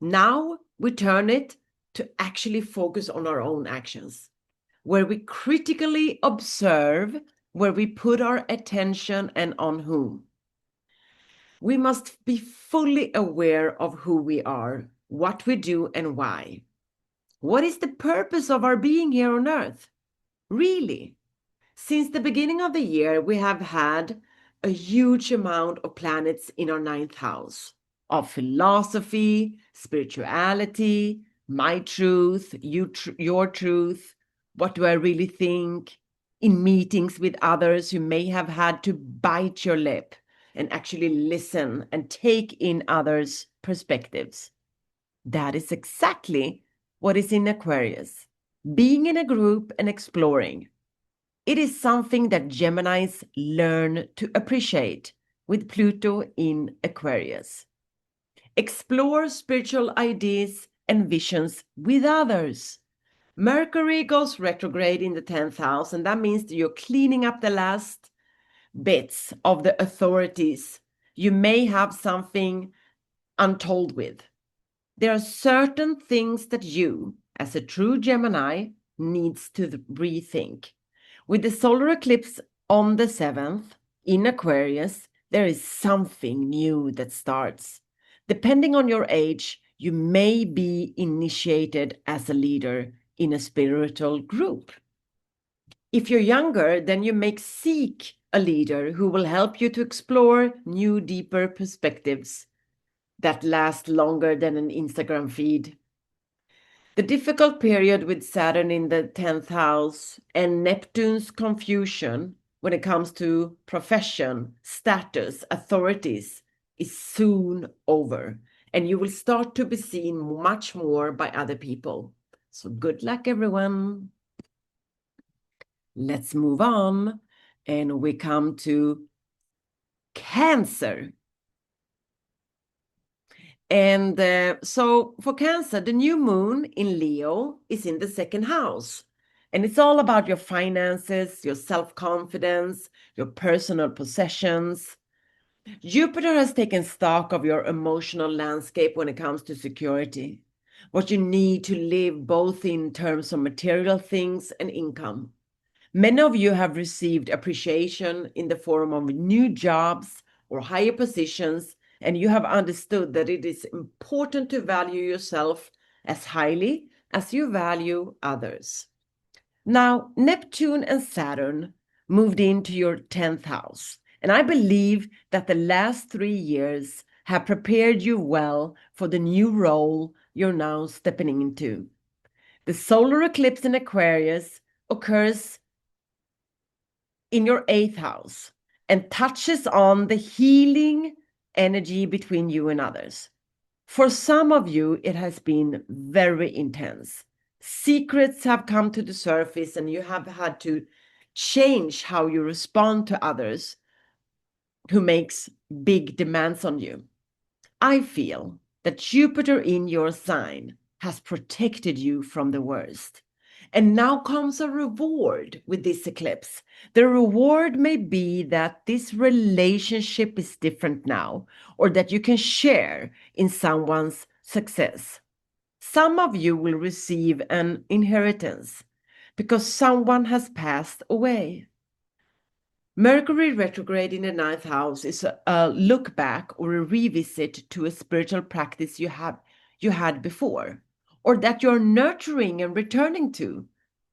[SPEAKER 1] Now we turn it to actually focus on our own actions, where we critically observe where we put our attention and on whom. We must be fully aware of who we are, what we do, and why. What is the purpose of our being here on Earth? Really? Since the beginning of the year, we have had a huge amount of planets in our 9th house of philosophy, spirituality, my truth, your truth, what do I really think, in meetings with others you may have had to bite your lip and actually listen and take in others' perspectives. That is exactly what is in Aquarius, being in a group and exploring. It is something that Geminis learn to appreciate with Pluto in Aquarius. Explore spiritual ideas and visions with others. Mercury goes retrograde in the 10th house, and that means that you're cleaning up the last bits of the authorities you may have something untold with. There are certain things that you, as a true Gemini, needs to rethink. With the solar eclipse on the 7th in Aquarius, there is something new that starts. Depending on your age, you may be initiated as a leader in a spiritual group. If you're younger, then you may seek a leader who will help you to explore new, deeper perspectives that last longer than an Instagram feed. The difficult period with Saturn in the 10th house and Neptune's confusion when it comes to profession, status, authorities is soon over, and you will start to be seen much more by other people. So good luck, everyone. Let's move on, and we come to Cancer. And so for Cancer, the new moon in Leo is in the 2nd house. And it's all about your finances, your self-confidence, your personal possessions. Jupiter has taken stock of your emotional landscape when it comes to security, what you need to live both in terms of material things and income. Many of you have received appreciation in the form of new jobs or higher positions, and you have understood that it is important to value yourself as highly as you value others. Now, Neptune and Saturn moved into your 10th house, and I believe that the last 3 years have prepared you well for the new role you're now stepping into. The solar eclipse in Aquarius occurs in your 8th house and touches on the healing energy between you and others. For some of you, it has been very intense. Secrets have come to the surface, and you have had to change how you respond to others who makes big demands on you. I feel that Jupiter in your sign has protected you from the worst. And now comes a reward with this eclipse. The reward may be that this relationship is different now, or that you can share in someone's success. Some of you will receive an inheritance because someone has passed away. Mercury retrograde in the ninth house is a look back or a revisit to a spiritual practice you had before, or that you're nurturing and returning to,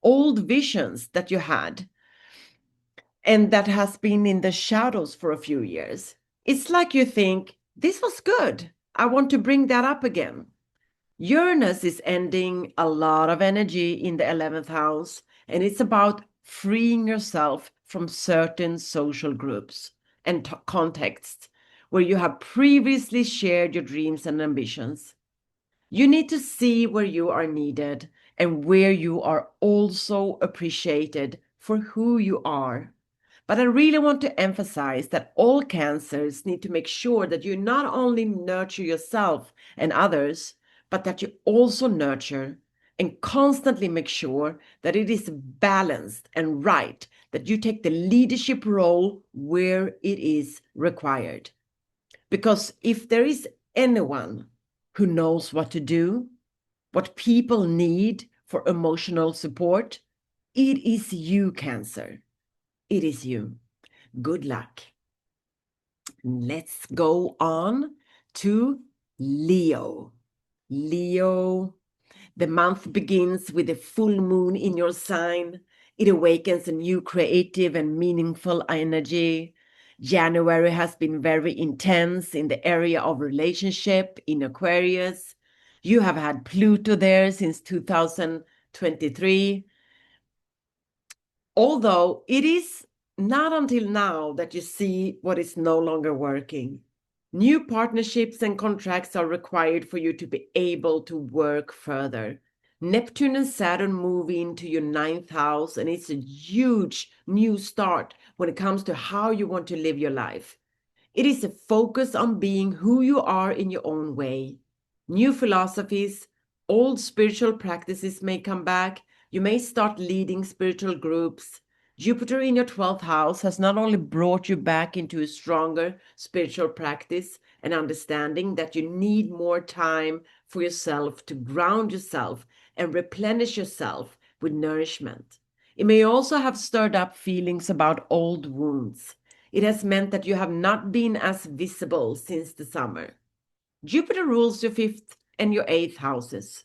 [SPEAKER 1] old visions that you had and that has been in the shadows for a few years. It's like you think, this was good. I want to bring that up again. Uranus is ending a lot of energy in the 11th house, and it's about freeing yourself from certain social groups and contexts where you have previously shared your dreams and ambitions. You need to see where you are needed and where you are also appreciated for who you are. But I really want to emphasize that all Cancers need to make sure that you not only nurture yourself and others, but that you also nurture and constantly make sure that it is balanced and right, that you take the leadership role where it is required. Because if there is anyone who knows what to do, what people need for emotional support, it is you, Cancer. It is you. Good luck. Let's go on to Leo. Leo, the month begins with a full moon in your sign. It awakens a new creative and meaningful energy. January has been very intense in the area of relationship in Aquarius. You have had Pluto there since 2023. Although it is not until now that you see what is no longer working. New partnerships and contracts are required for you to be able to work further. Neptune and Saturn move into your ninth house, and it's a huge new start when it comes to how you want to live your life. It is a focus on being who you are in your own way. New philosophies, old spiritual practices may come back. You may start leading spiritual groups. Jupiter in your 12th house has not only brought you back into a stronger spiritual practice and understanding that you need more time for yourself to ground yourself and replenish yourself with nourishment. It may also have stirred up feelings about old wounds. It has meant that you have not been as visible since the summer. Jupiter rules your 5th and your 8th houses.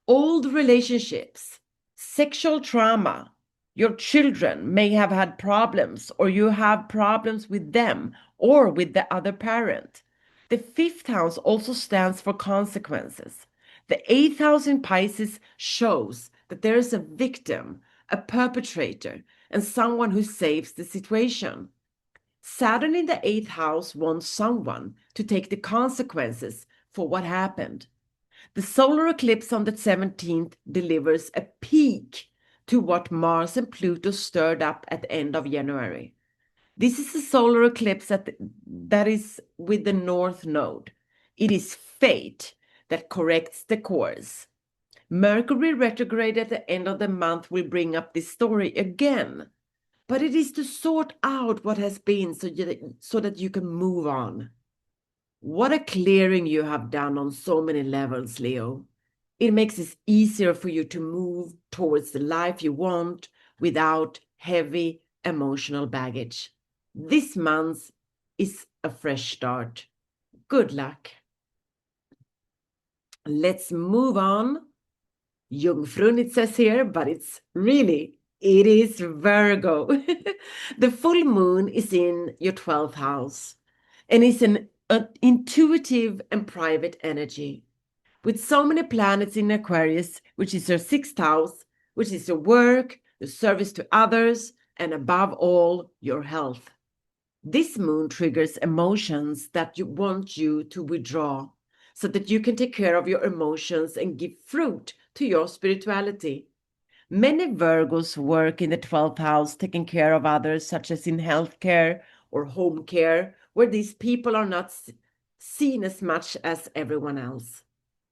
[SPEAKER 1] Old relationships, sexual trauma, your children may have had problems, or you have problems with them or with the other parent. The 5th house also stands for consequences. The 8th house in Pisces shows that there is a victim, a perpetrator, and someone who saves the situation. Saturn in the 8th house wants someone to take the consequences for what happened. The solar eclipse on the 17th delivers a peek to what Mars and Pluto stirred up at the end of January. This is a solar eclipse that is with the North Node. It is fate that corrects the course. Mercury retrograde at the end of the month will bring up this story again. But it is to sort out what has been so that you can move on. What a clearing you have done on so many levels, Leo. It makes it easier for you to move towards the life you want without heavy emotional baggage. This month is a fresh start. Good luck. Let's move on. Jungfrun, it says here, but it is Virgo. The full moon is in your 12th house, and it's an intuitive and private energy. With so many planets in Aquarius, which is your 6th house, which is your work, your service to others, and above all, your health. This moon triggers emotions that you want you to withdraw so that you can take care of your emotions and give fruit to your spirituality. Many Virgos work in the 12th house taking care of others, such as in healthcare or home care, where these people are not seen as much as everyone else.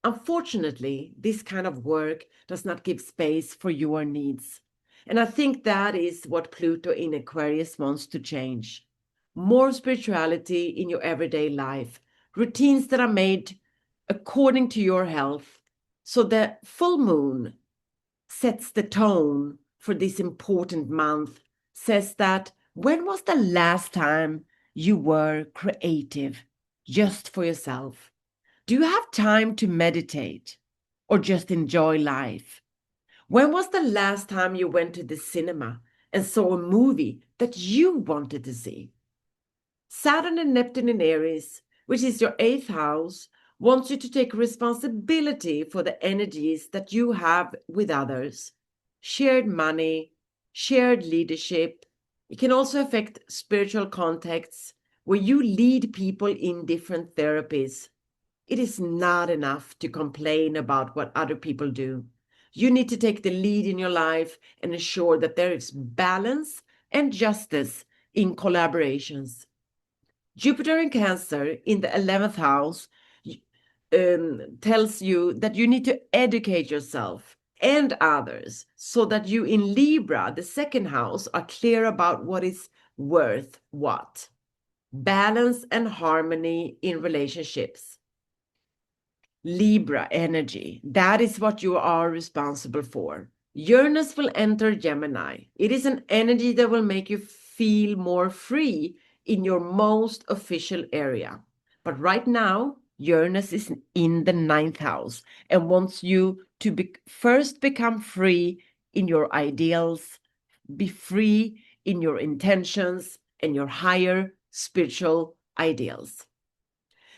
[SPEAKER 1] Unfortunately, this kind of work does not give space for your needs. And I think that is what Pluto in Aquarius wants to change. More spirituality in your everyday life, routines that are made according to your health, So the full moon sets the tone for this important month, says that when was the last time you were creative just for yourself? Do you have time to meditate or just enjoy life? When was the last time you went to the cinema and saw a movie that you wanted to see? Saturn and Neptune in Aries, which is your eighth house, wants you to take responsibility for the energies that you have with others. Shared money, shared leadership. It can also affect spiritual contexts where you lead people in different therapies. It is not enough to complain about what other people do. You need to take the lead in your life and ensure that there is balance and justice in collaborations. Jupiter in Cancer in the 11th house tells you that you need to educate yourself and others so that you in Libra, the second house, are clear about what is worth what. Balance and harmony in relationships. Libra energy, that is what you are responsible for. Uranus will enter Gemini. It is an energy that will make you feel more free in your most official area. But right now, Uranus is in the ninth house and wants you to first become free in your ideals, be free in your intentions and your higher spiritual ideals.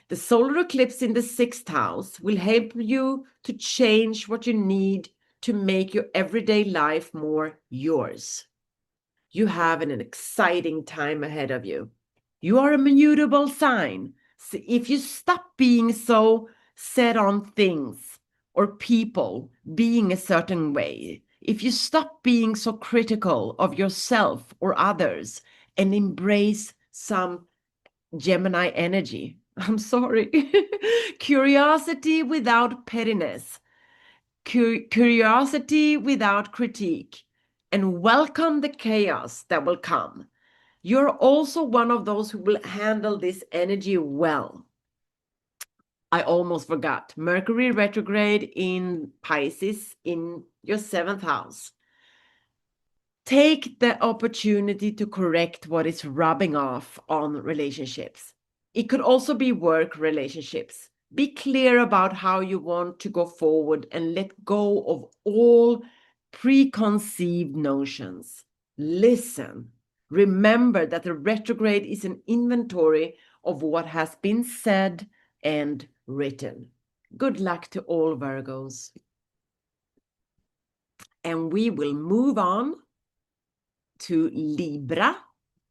[SPEAKER 1] The solar eclipse in the sixth house will help you to change what you need to make your everyday life more yours. You have an exciting time ahead of you. You are a mutable sign. So if you stop being so set on things or people being a certain way, if you stop being so critical of yourself or others and embrace some Gemini energy. I'm sorry. Curiosity without pettiness. Curiosity without critique. And welcome the chaos that will come. You're also one of those who will handle this energy well. I almost forgot. Mercury retrograde in Pisces in your seventh house. Take the opportunity to correct what is rubbing off on relationships. It could also be work relationships. Be clear about how you want to go forward and let go of all preconceived notions. Listen. Remember that the retrograde is an inventory of what has been said and written. Good luck to all Virgos. And we will move on to Libra.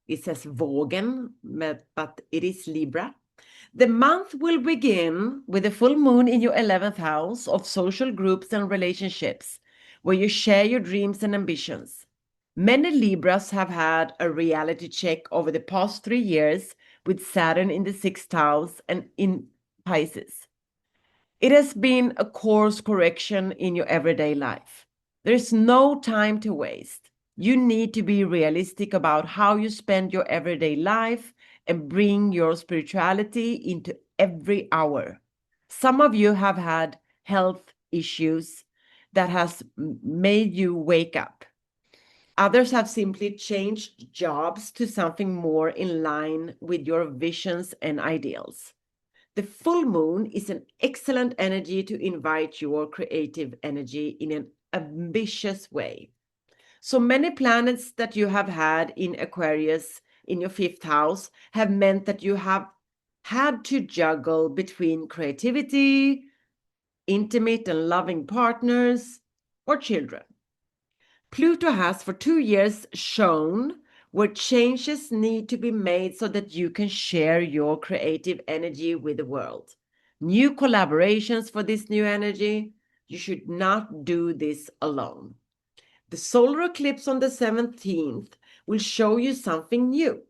[SPEAKER 1] It says vågen, but it is Libra. The month will begin with a full moon in your 11th house of social groups and relationships, where you share your dreams and ambitions. Many Libras have had a reality check over the past 3 years with Saturn in the 6th house and in Pisces. It has been a course correction in your everyday life. There's no time to waste. You need to be realistic about how you spend your everyday life and bring your spirituality into every hour. Some of you have had health issues that has made you wake up. Others have simply changed jobs to something more in line with your visions and ideals. The full moon is an excellent energy to invite your creative energy in an ambitious way. So many planets that you have had in Aquarius in your fifth house have meant that you have had to juggle between creativity, intimate and loving partners, or children. Pluto has for 2 years shown where changes need to be made so that you can share your creative energy with the world. New collaborations for this new energy. You should not do this alone. The solar eclipse on the 17th will show you something new.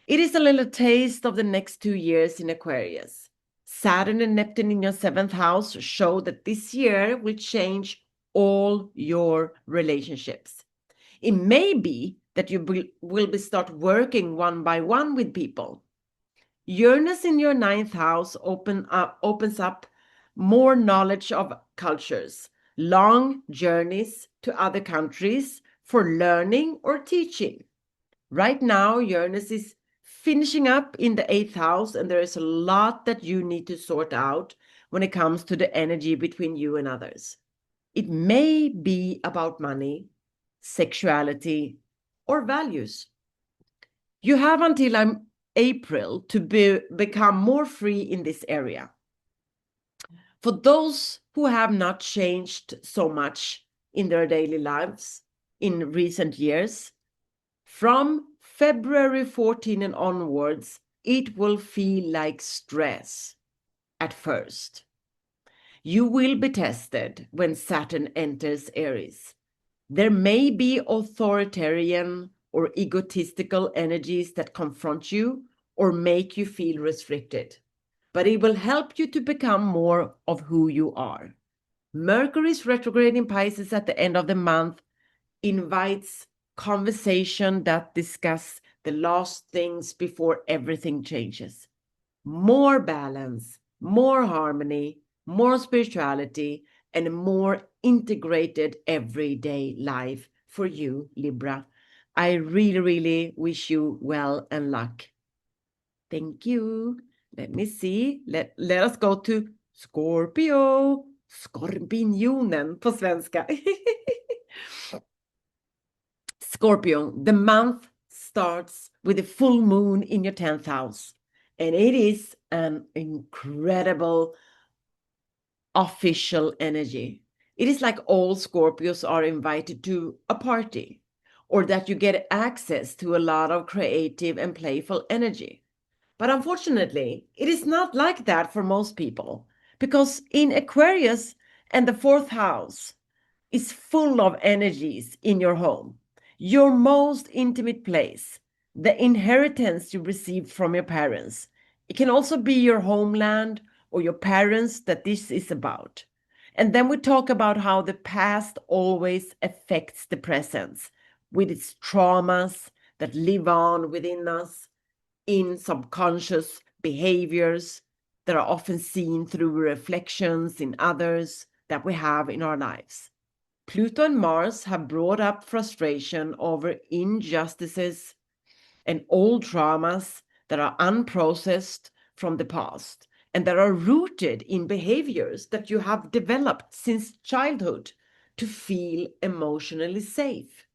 [SPEAKER 1] It is a little taste of the next 2 years in Aquarius. Saturn and Neptune in your 7th house show that this year will change all your relationships. It may be that you will start working one by one with people. Uranus in your 9th house opens up more knowledge of cultures, long journeys to other countries for learning or teaching. Right now, Uranus is finishing up in the 8th house, and there is a lot that you need to sort out when it comes to the energy between you and others. It may be about money, sexuality, or values. You have until April to become more free in this area. For those who have not changed so much in their daily lives in recent years, from February 14 and onwards, it will feel like stress at first. You will be tested when Saturn enters Aries. There may be authoritarian or egotistical energies that confront you or make you feel restricted, but it will help you to become more of who you are. Mercury's retrograde in Pisces at the end of the month invites conversation that discuss the last things before everything changes. More balance, more harmony, more spirituality, and a more integrated everyday life for you, Libra. I really, really wish you well and luck. Thank you. Let me see. Let us go to Scorpio. Skorpionen på svenska. Scorpio, the month starts with a full moon in your 10th house, and it is an incredible official energy. It is like all Scorpios are invited to a party, or that you get access to a lot of creative and playful energy. But unfortunately, it is not like that for most people, because in Aquarius and the 4th house is full of energies in your home, your most intimate place, the inheritance you received from your parents. It can also be your homeland or your parents that this is about. And then we talk about how the past always affects the present with its traumas that live on within us in subconscious behaviors that are often seen through reflections in others that we have in our lives. Pluto and Mars have brought up frustration over injustices and old traumas that are unprocessed from the past and that are rooted in behaviors that you have developed since childhood to feel emotionally safe.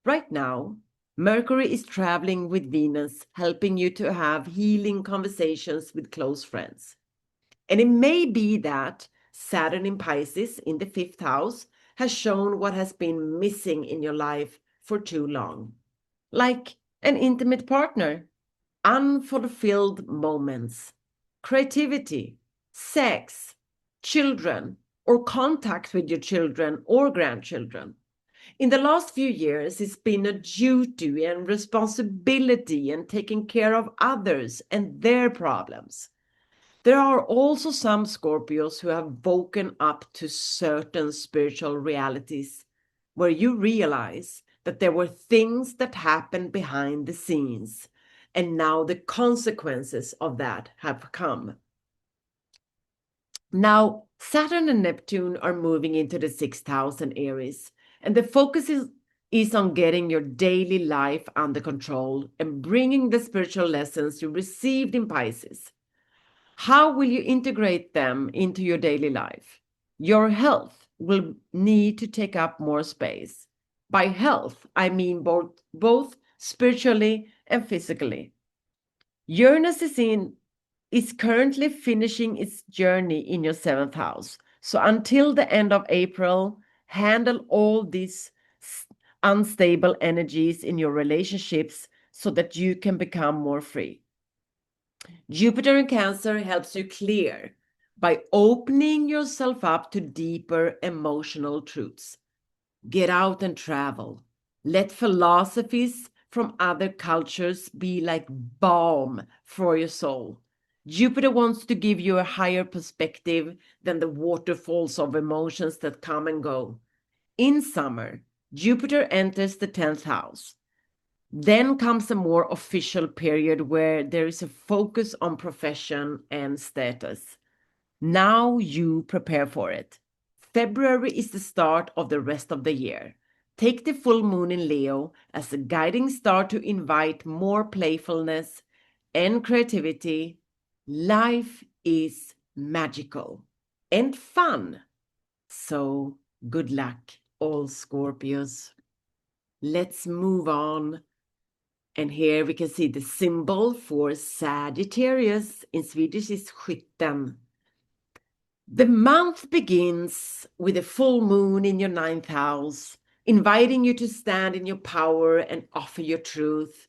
[SPEAKER 1] Right now, Mercury is traveling with Venus, helping you to have healing conversations with close friends. And it may be that Saturn in Pisces in the 5th house has shown what has been missing in your life for too long, like an intimate partner, unfulfilled moments, creativity, sex, children, or contact with your children or grandchildren. In the last few years, it's been a duty and responsibility and taking care of others and their problems. There are also some Scorpios who have woken up to certain spiritual realities where you realize that there were things that happened behind the scenes, and now the consequences of that have come. Now, Saturn and Neptune are moving into the 6th house in Aries, and the focus is on getting your daily life under control and bringing the spiritual lessons you received in Pisces. How will you integrate them into your daily life? Your health will need to take up more space. By health, I mean both spiritually and physically. Uranus is currently finishing its journey in your 7th house. So until the end of April, handle all these unstable energies in your relationships so that you can become more free. Jupiter in Cancer helps you clear by opening yourself up to deeper emotional truths. Get out and travel. Let philosophies from other cultures be like balm for your soul. Jupiter wants to give you a higher perspective than the waterfalls of emotions that come and go. In summer, Jupiter enters the 10th house. Then comes a more official period where there is a focus on profession and status. Now you prepare for it. February is the start of the rest of the year. Take the full moon in Leo as a guiding star to invite more playfulness and creativity. Life is magical and fun. So good luck, all Scorpios. Let's move on. And here we can see the symbol for Sagittarius. In Swedish is skytten. The month begins with a full moon in your ninth house, inviting you to stand in your power and offer your truth.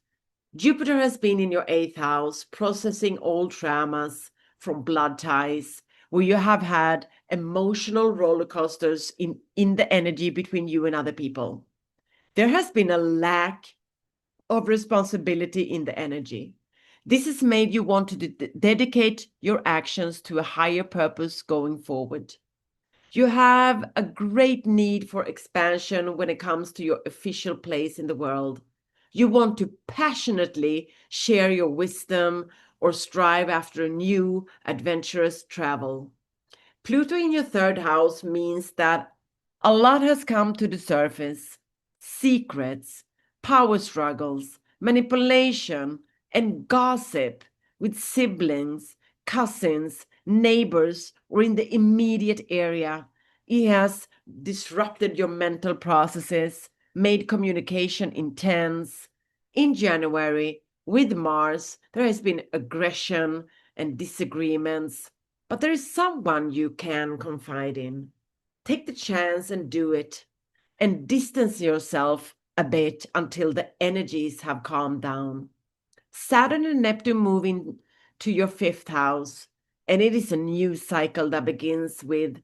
[SPEAKER 1] Jupiter has been in your eighth house, processing old traumas from blood ties, where you have had emotional roller coasters in the energy between you and other people. There has been a lack of responsibility in the energy. This has made you want to dedicate your actions to a higher purpose going forward. You have a great need for expansion when it comes to your official place in the world. You want to passionately share your wisdom or strive after a new adventurous travel. Pluto in your third house means that a lot has come to the surface. Secrets, power struggles, manipulation, and gossip with siblings, cousins, neighbors, or in the immediate area. It has disrupted your mental processes, made communication intense. In January, with Mars, there has been aggression and disagreements, but there is someone you can confide in. Take the chance and do it, and distance yourself a bit until the energies have calmed down. Saturn and Neptune move into your fifth house, and it is a new cycle that begins with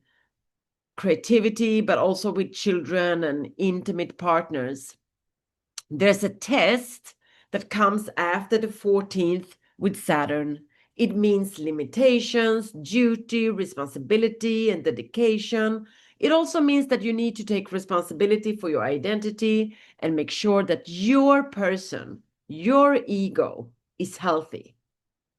[SPEAKER 1] creativity, but also with children and intimate partners. There's a test that comes after the 14th with Saturn. It means limitations, duty, responsibility, and dedication. It also means that you need to take responsibility for your identity and make sure that your person, your ego, is healthy.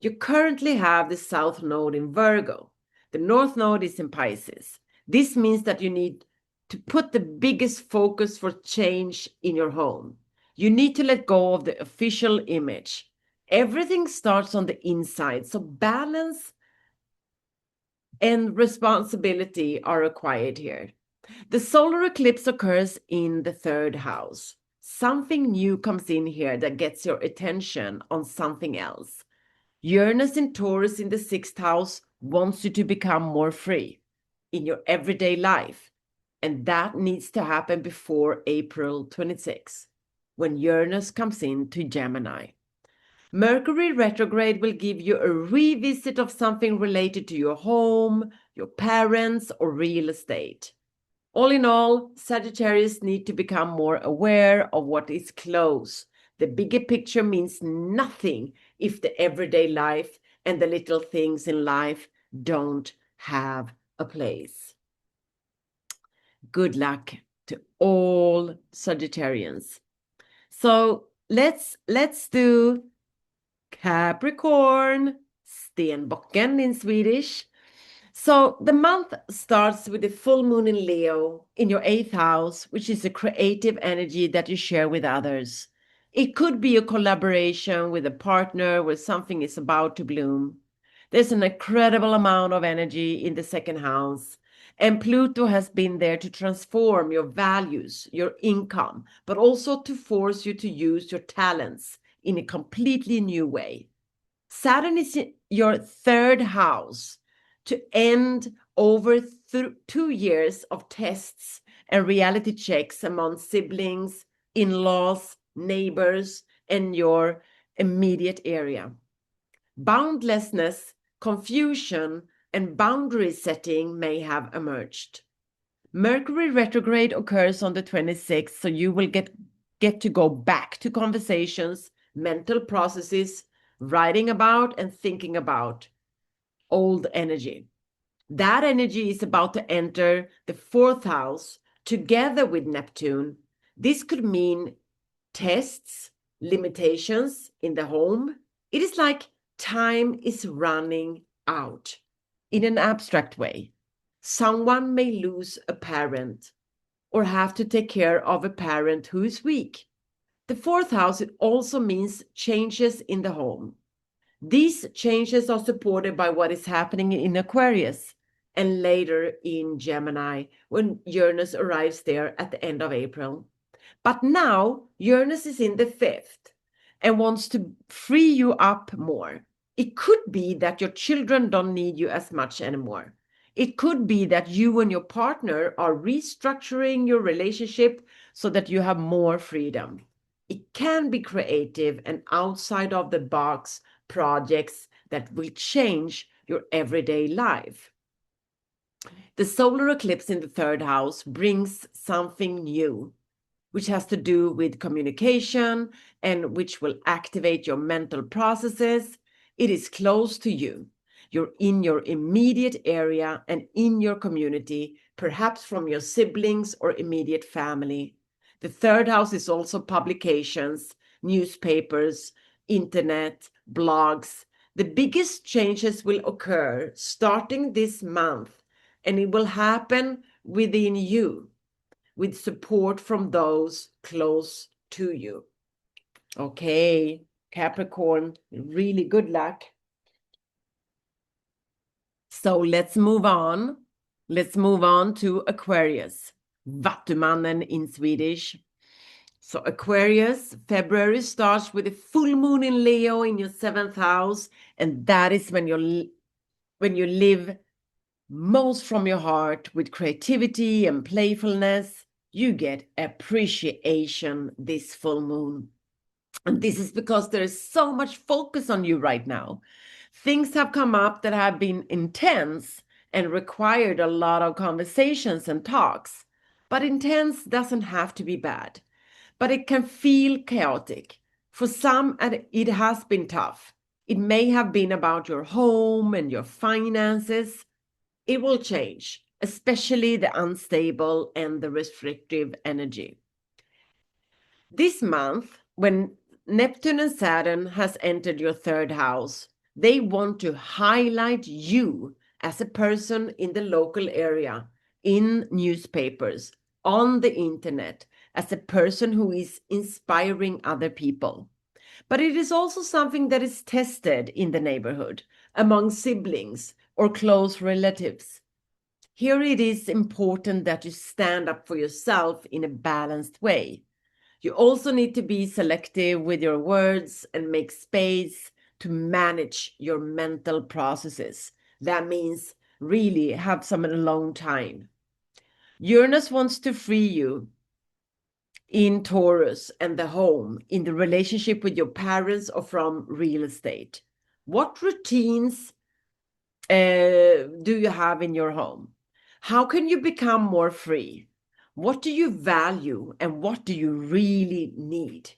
[SPEAKER 1] You currently have the South Node in Virgo. The North Node is in Pisces. This means that you need to put the biggest focus for change in your home. You need to let go of the official image. Everything starts on the inside, so balance and responsibility are required here. The solar eclipse occurs in the third house. Something new comes in here that gets your attention on something else. Uranus in Taurus in the sixth house wants you to become more free in your everyday life. And that needs to happen before April 26, when Uranus comes into Gemini. Mercury retrograde will give you a revisit of something related to your home, your parents, or real estate. All in all, Sagittarius need to become more aware of what is close. The bigger picture means nothing if the everyday life and the little things in life don't have a place. Good luck to all Sagittarians. So let's do Capricorn, Stenbocken in Swedish. So the month starts with the full moon in Leo in your eighth house, which is a creative energy that you share with others. It could be a collaboration with a partner where something is about to bloom. There's an incredible amount of energy in the second house, and Pluto has been there to transform your values, your income, but also to force you to use your talents in a completely new way. Saturn is in your third house to end over 2 years of tests and reality checks among siblings, in-laws, neighbors, and your immediate area. Boundlessness, confusion, and boundary setting may have emerged. Mercury retrograde occurs on the 26th, so you will get to go back to conversations, mental processes, writing about and thinking about old energy. That energy is about to enter the fourth house together with Neptune. This could mean tests, limitations in the home. It is like time is running out. in an abstract way. Someone may lose a parent or have to take care of a parent who is weak. The fourth house, it also means changes in the home. These changes are supported by what is happening in Aquarius and later in Gemini when Uranus arrives there at the end of April. But now Uranus is in the fifth and wants to free you up more. It could be that your children don't need you as much anymore. It could be that you and your partner are restructuring your relationship so that you have more freedom. It can be creative and outside of the box projects that will change your everyday life. The solar eclipse in the third house brings something new, which has to do with communication and which will activate your mental processes. It is close to you. You're in your immediate area and in your community, perhaps from your siblings or immediate family. The third house is also publications, newspapers, internet, blogs. The biggest changes will occur starting this month, and it will happen within you with support from those close to you. Okay, Capricorn, really good luck. So let's move on. Let's move on to Aquarius. Vattumannen in Swedish. So Aquarius, February starts with a full moon in Leo in your seventh house, and that is when you live most from your heart with creativity and playfulness. You get appreciation this full moon. And this is because there is so much focus on you right now. Things have come up that have been intense and required a lot of conversations and talks. But intense doesn't have to be bad, but it can feel chaotic. For some, it has been tough. It may have been about your home and your finances. It will change, especially the unstable and the restrictive energy. This month, when Neptune and Saturn has entered your third house, they want to highlight you as a person in the local area, in newspapers, on the internet, as a person who is inspiring other people. But it is also something that is tested in the neighborhood, among siblings or close relatives. Here it is important that you stand up for yourself in a balanced way. You also need to be selective with your words and make space to manage your mental processes. That means really have some alone time. Uranus wants to free you in Taurus and the home, in the relationship with your parents or from real estate. What routines do you have in your home? How can you become more free? What do you value and what do you really need?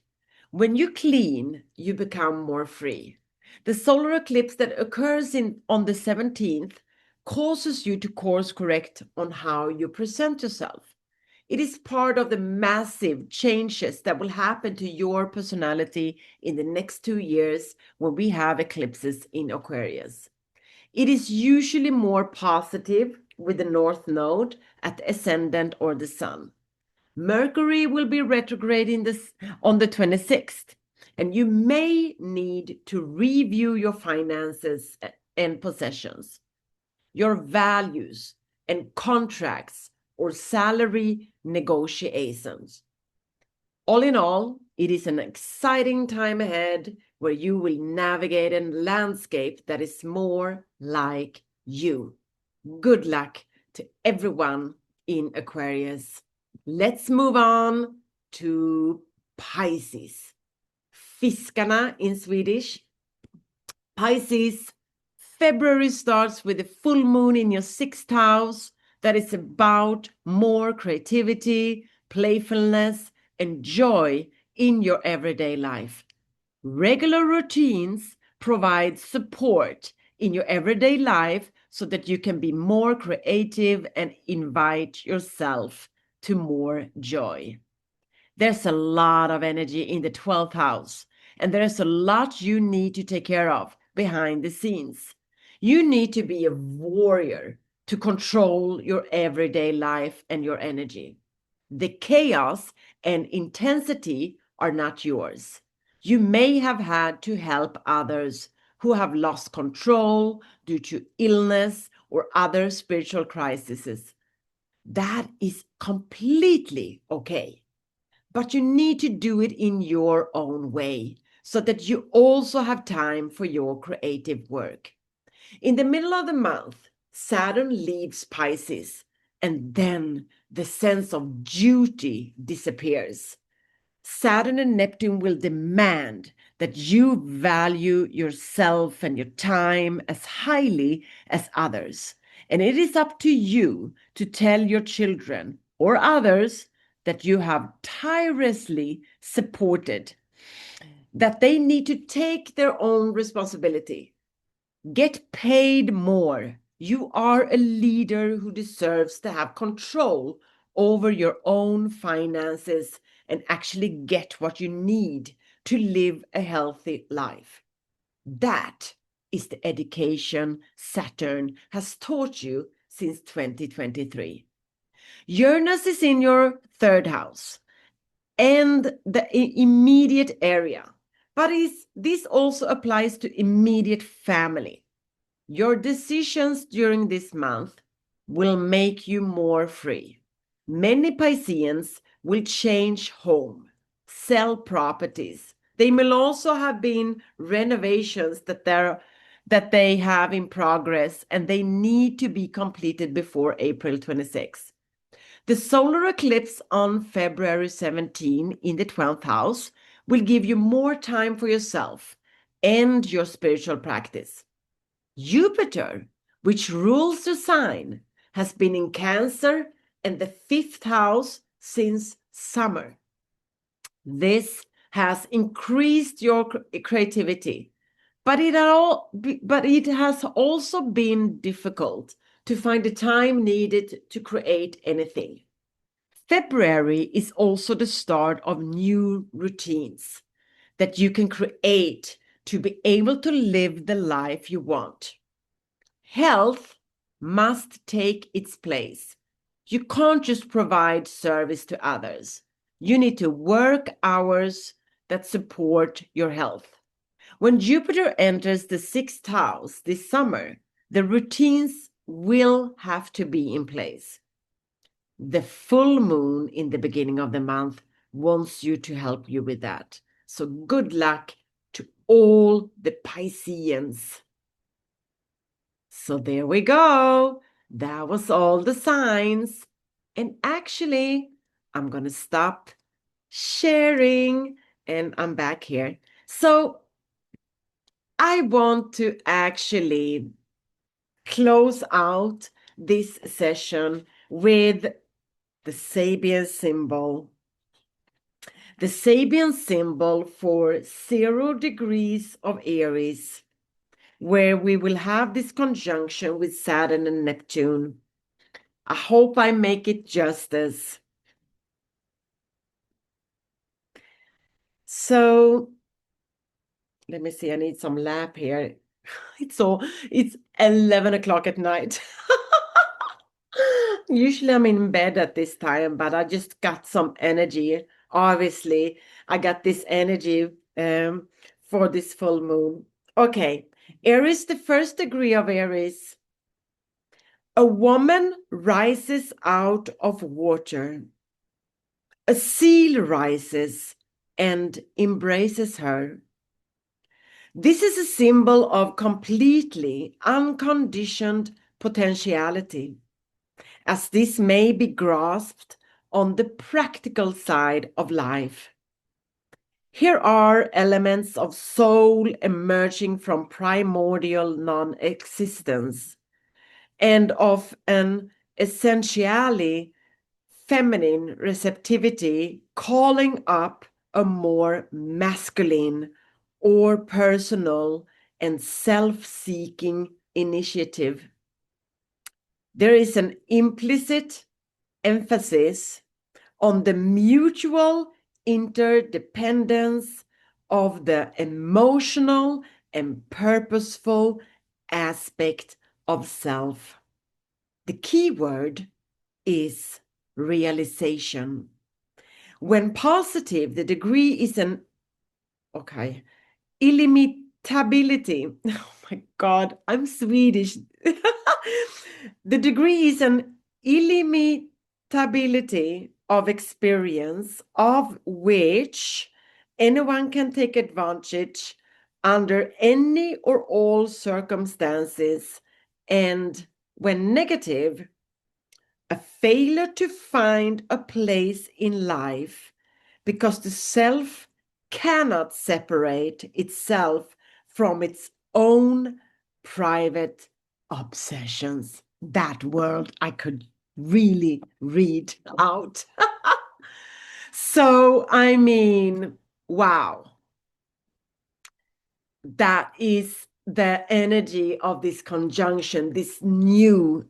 [SPEAKER 1] When you clean, you become more free. The solar eclipse that occurs on the 17th causes you to course correct on how you present yourself. It is part of the massive changes that will happen to your personality in the next 2 years when we have eclipses in Aquarius. It is usually more positive with the North Node at the ascendant or the Sun. Mercury will be retrograde on the 26th, and you may need to review your finances and possessions, your values and contracts or salary negotiations. All in all, it is an exciting time ahead where you will navigate a landscape that is more like you. Good luck to everyone in Aquarius. Let's move on to Pisces. Fiskarna in Swedish. Pisces, February starts with a full moon in your sixth house that is about more creativity, playfulness, and joy in your everyday life. Regular routines provide support in your everyday life so that you can be more creative and invite yourself to more joy. There's a lot of energy in the 12th house, and there's a lot you need to take care of behind the scenes. You need to be a warrior to control your everyday life and your energy. The chaos and intensity are not yours. You may have had to help others who have lost control due to illness or other spiritual crises. That is completely okay. But you need to do it in your own way so that you also have time for your creative work. In the middle of the month, Saturn leaves Pisces, and then the sense of duty disappears. Saturn and Neptune will demand that you value yourself and your time as highly as others. And it is up to you to tell your children or others that you have tirelessly supported, that they need to take their own responsibility. Get paid more. You are a leader who deserves to have control over your own finances and actually get what you need to live a healthy life. That is the education Saturn has taught you since 2023. Uranus is in your third house and the immediate area, but this also applies to immediate family. Your decisions during this month will make you more free. Many Pisceans will change home, sell properties. They may also have been renovations that they have in progress and they need to be completed before April 26. The solar eclipse on February 17 in the 12th house will give you more time for yourself and your spiritual practice. Jupiter, which rules the sign, has been in Cancer and the 5th house since summer. This has increased your creativity, but it has also been difficult to find the time needed to create anything. February is also the start of new routines that you can create to be able to live the life you want. Health must take its place. You can't just provide service to others. You need to work hours that support your health. When Jupiter enters the 6th house this summer, the routines will have to be in place. The full moon in the beginning of the month wants you to help you with that. So good luck to all the Pisceans. So there we go. That was all the signs. And actually, I'm going to stop sharing and I'm back here. So I want to actually close out this session with the Sabian symbol. The Sabian symbol for 0 degrees of Aries, where we will have this conjunction with Saturn and Neptune. I hope I make it justice. So let me see, I need some lap here. It's 11 o'clock at night. Usually I'm in bed at this time, but I just got some energy. Obviously, I got this energy for this full moon. Okay, Aries, the 1st degree of Aries. A woman rises out of water. A seal rises and embraces her. This is a symbol of completely unconditioned potentiality, as this may be grasped on the practical side of life. Here are elements of soul emerging from primordial non-existence and of an essentially feminine receptivity calling up a more masculine or personal and self-seeking initiative. There is an implicit emphasis on the mutual interdependence of the emotional and purposeful aspect of self. The key word is realization. When positive, the degree is an, okay, illimitability. Oh my God, I'm Swedish. The degree is an illimitability of experience of which anyone can take advantage under any or all circumstances. And when negative, a failure to find a place in life because the self cannot separate itself from its own private obsessions. That word I could really read out. So, I mean, wow, that is the energy of this conjunction, this new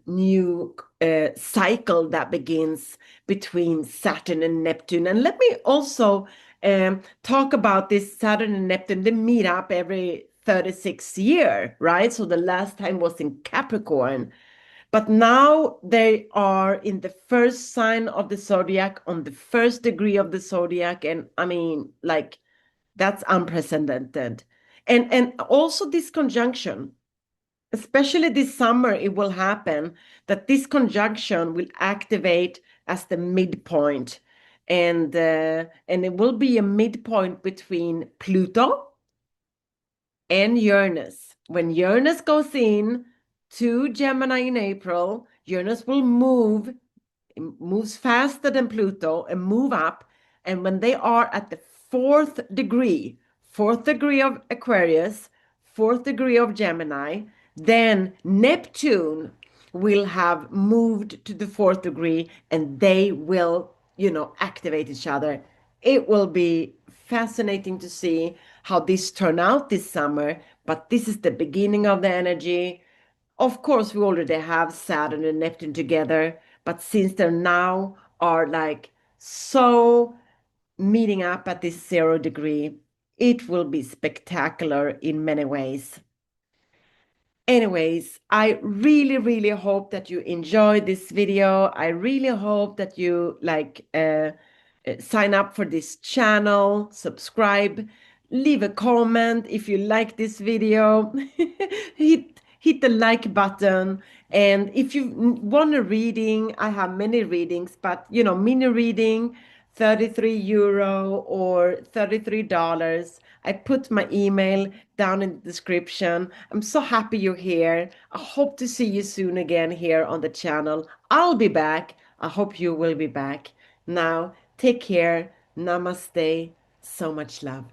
[SPEAKER 1] cycle that begins between Saturn and Neptune. And let me also talk about this Saturn and Neptune. They meet up every 36 year, right? So the last time was in Capricorn. But now they are in the first sign of the zodiac, on the first degree of the zodiac. And I mean, like, that's unprecedented. And also this conjunction, especially this summer, it will happen that this conjunction will activate as the midpoint. And it will be a midpoint between Pluto and Uranus. When Uranus goes in to Gemini in April, Uranus will moves faster than Pluto and move up. And when they are at the fourth degree of Aquarius, fourth degree of Gemini, then Neptune will have moved to the fourth degree and they will, activate each other. It will be fascinating to see how this turn out this summer, but this is the beginning of the energy. Of course, we already have Saturn and Neptune together, but since they now are like so meeting up at this 0 degree, it will be spectacular in many ways. Anyways, I really hope that you enjoyed this video. I really hope that you sign up for this channel, subscribe, leave a comment if you like this video. Hit the like button. And if you want a reading, I have many readings, but mini reading, €33 or $33. I put my email down in the description. I'm so happy you're here. I hope to see you soon again here on the channel. I'll be back. I hope you will be back. Now, take care. Namaste. So much love.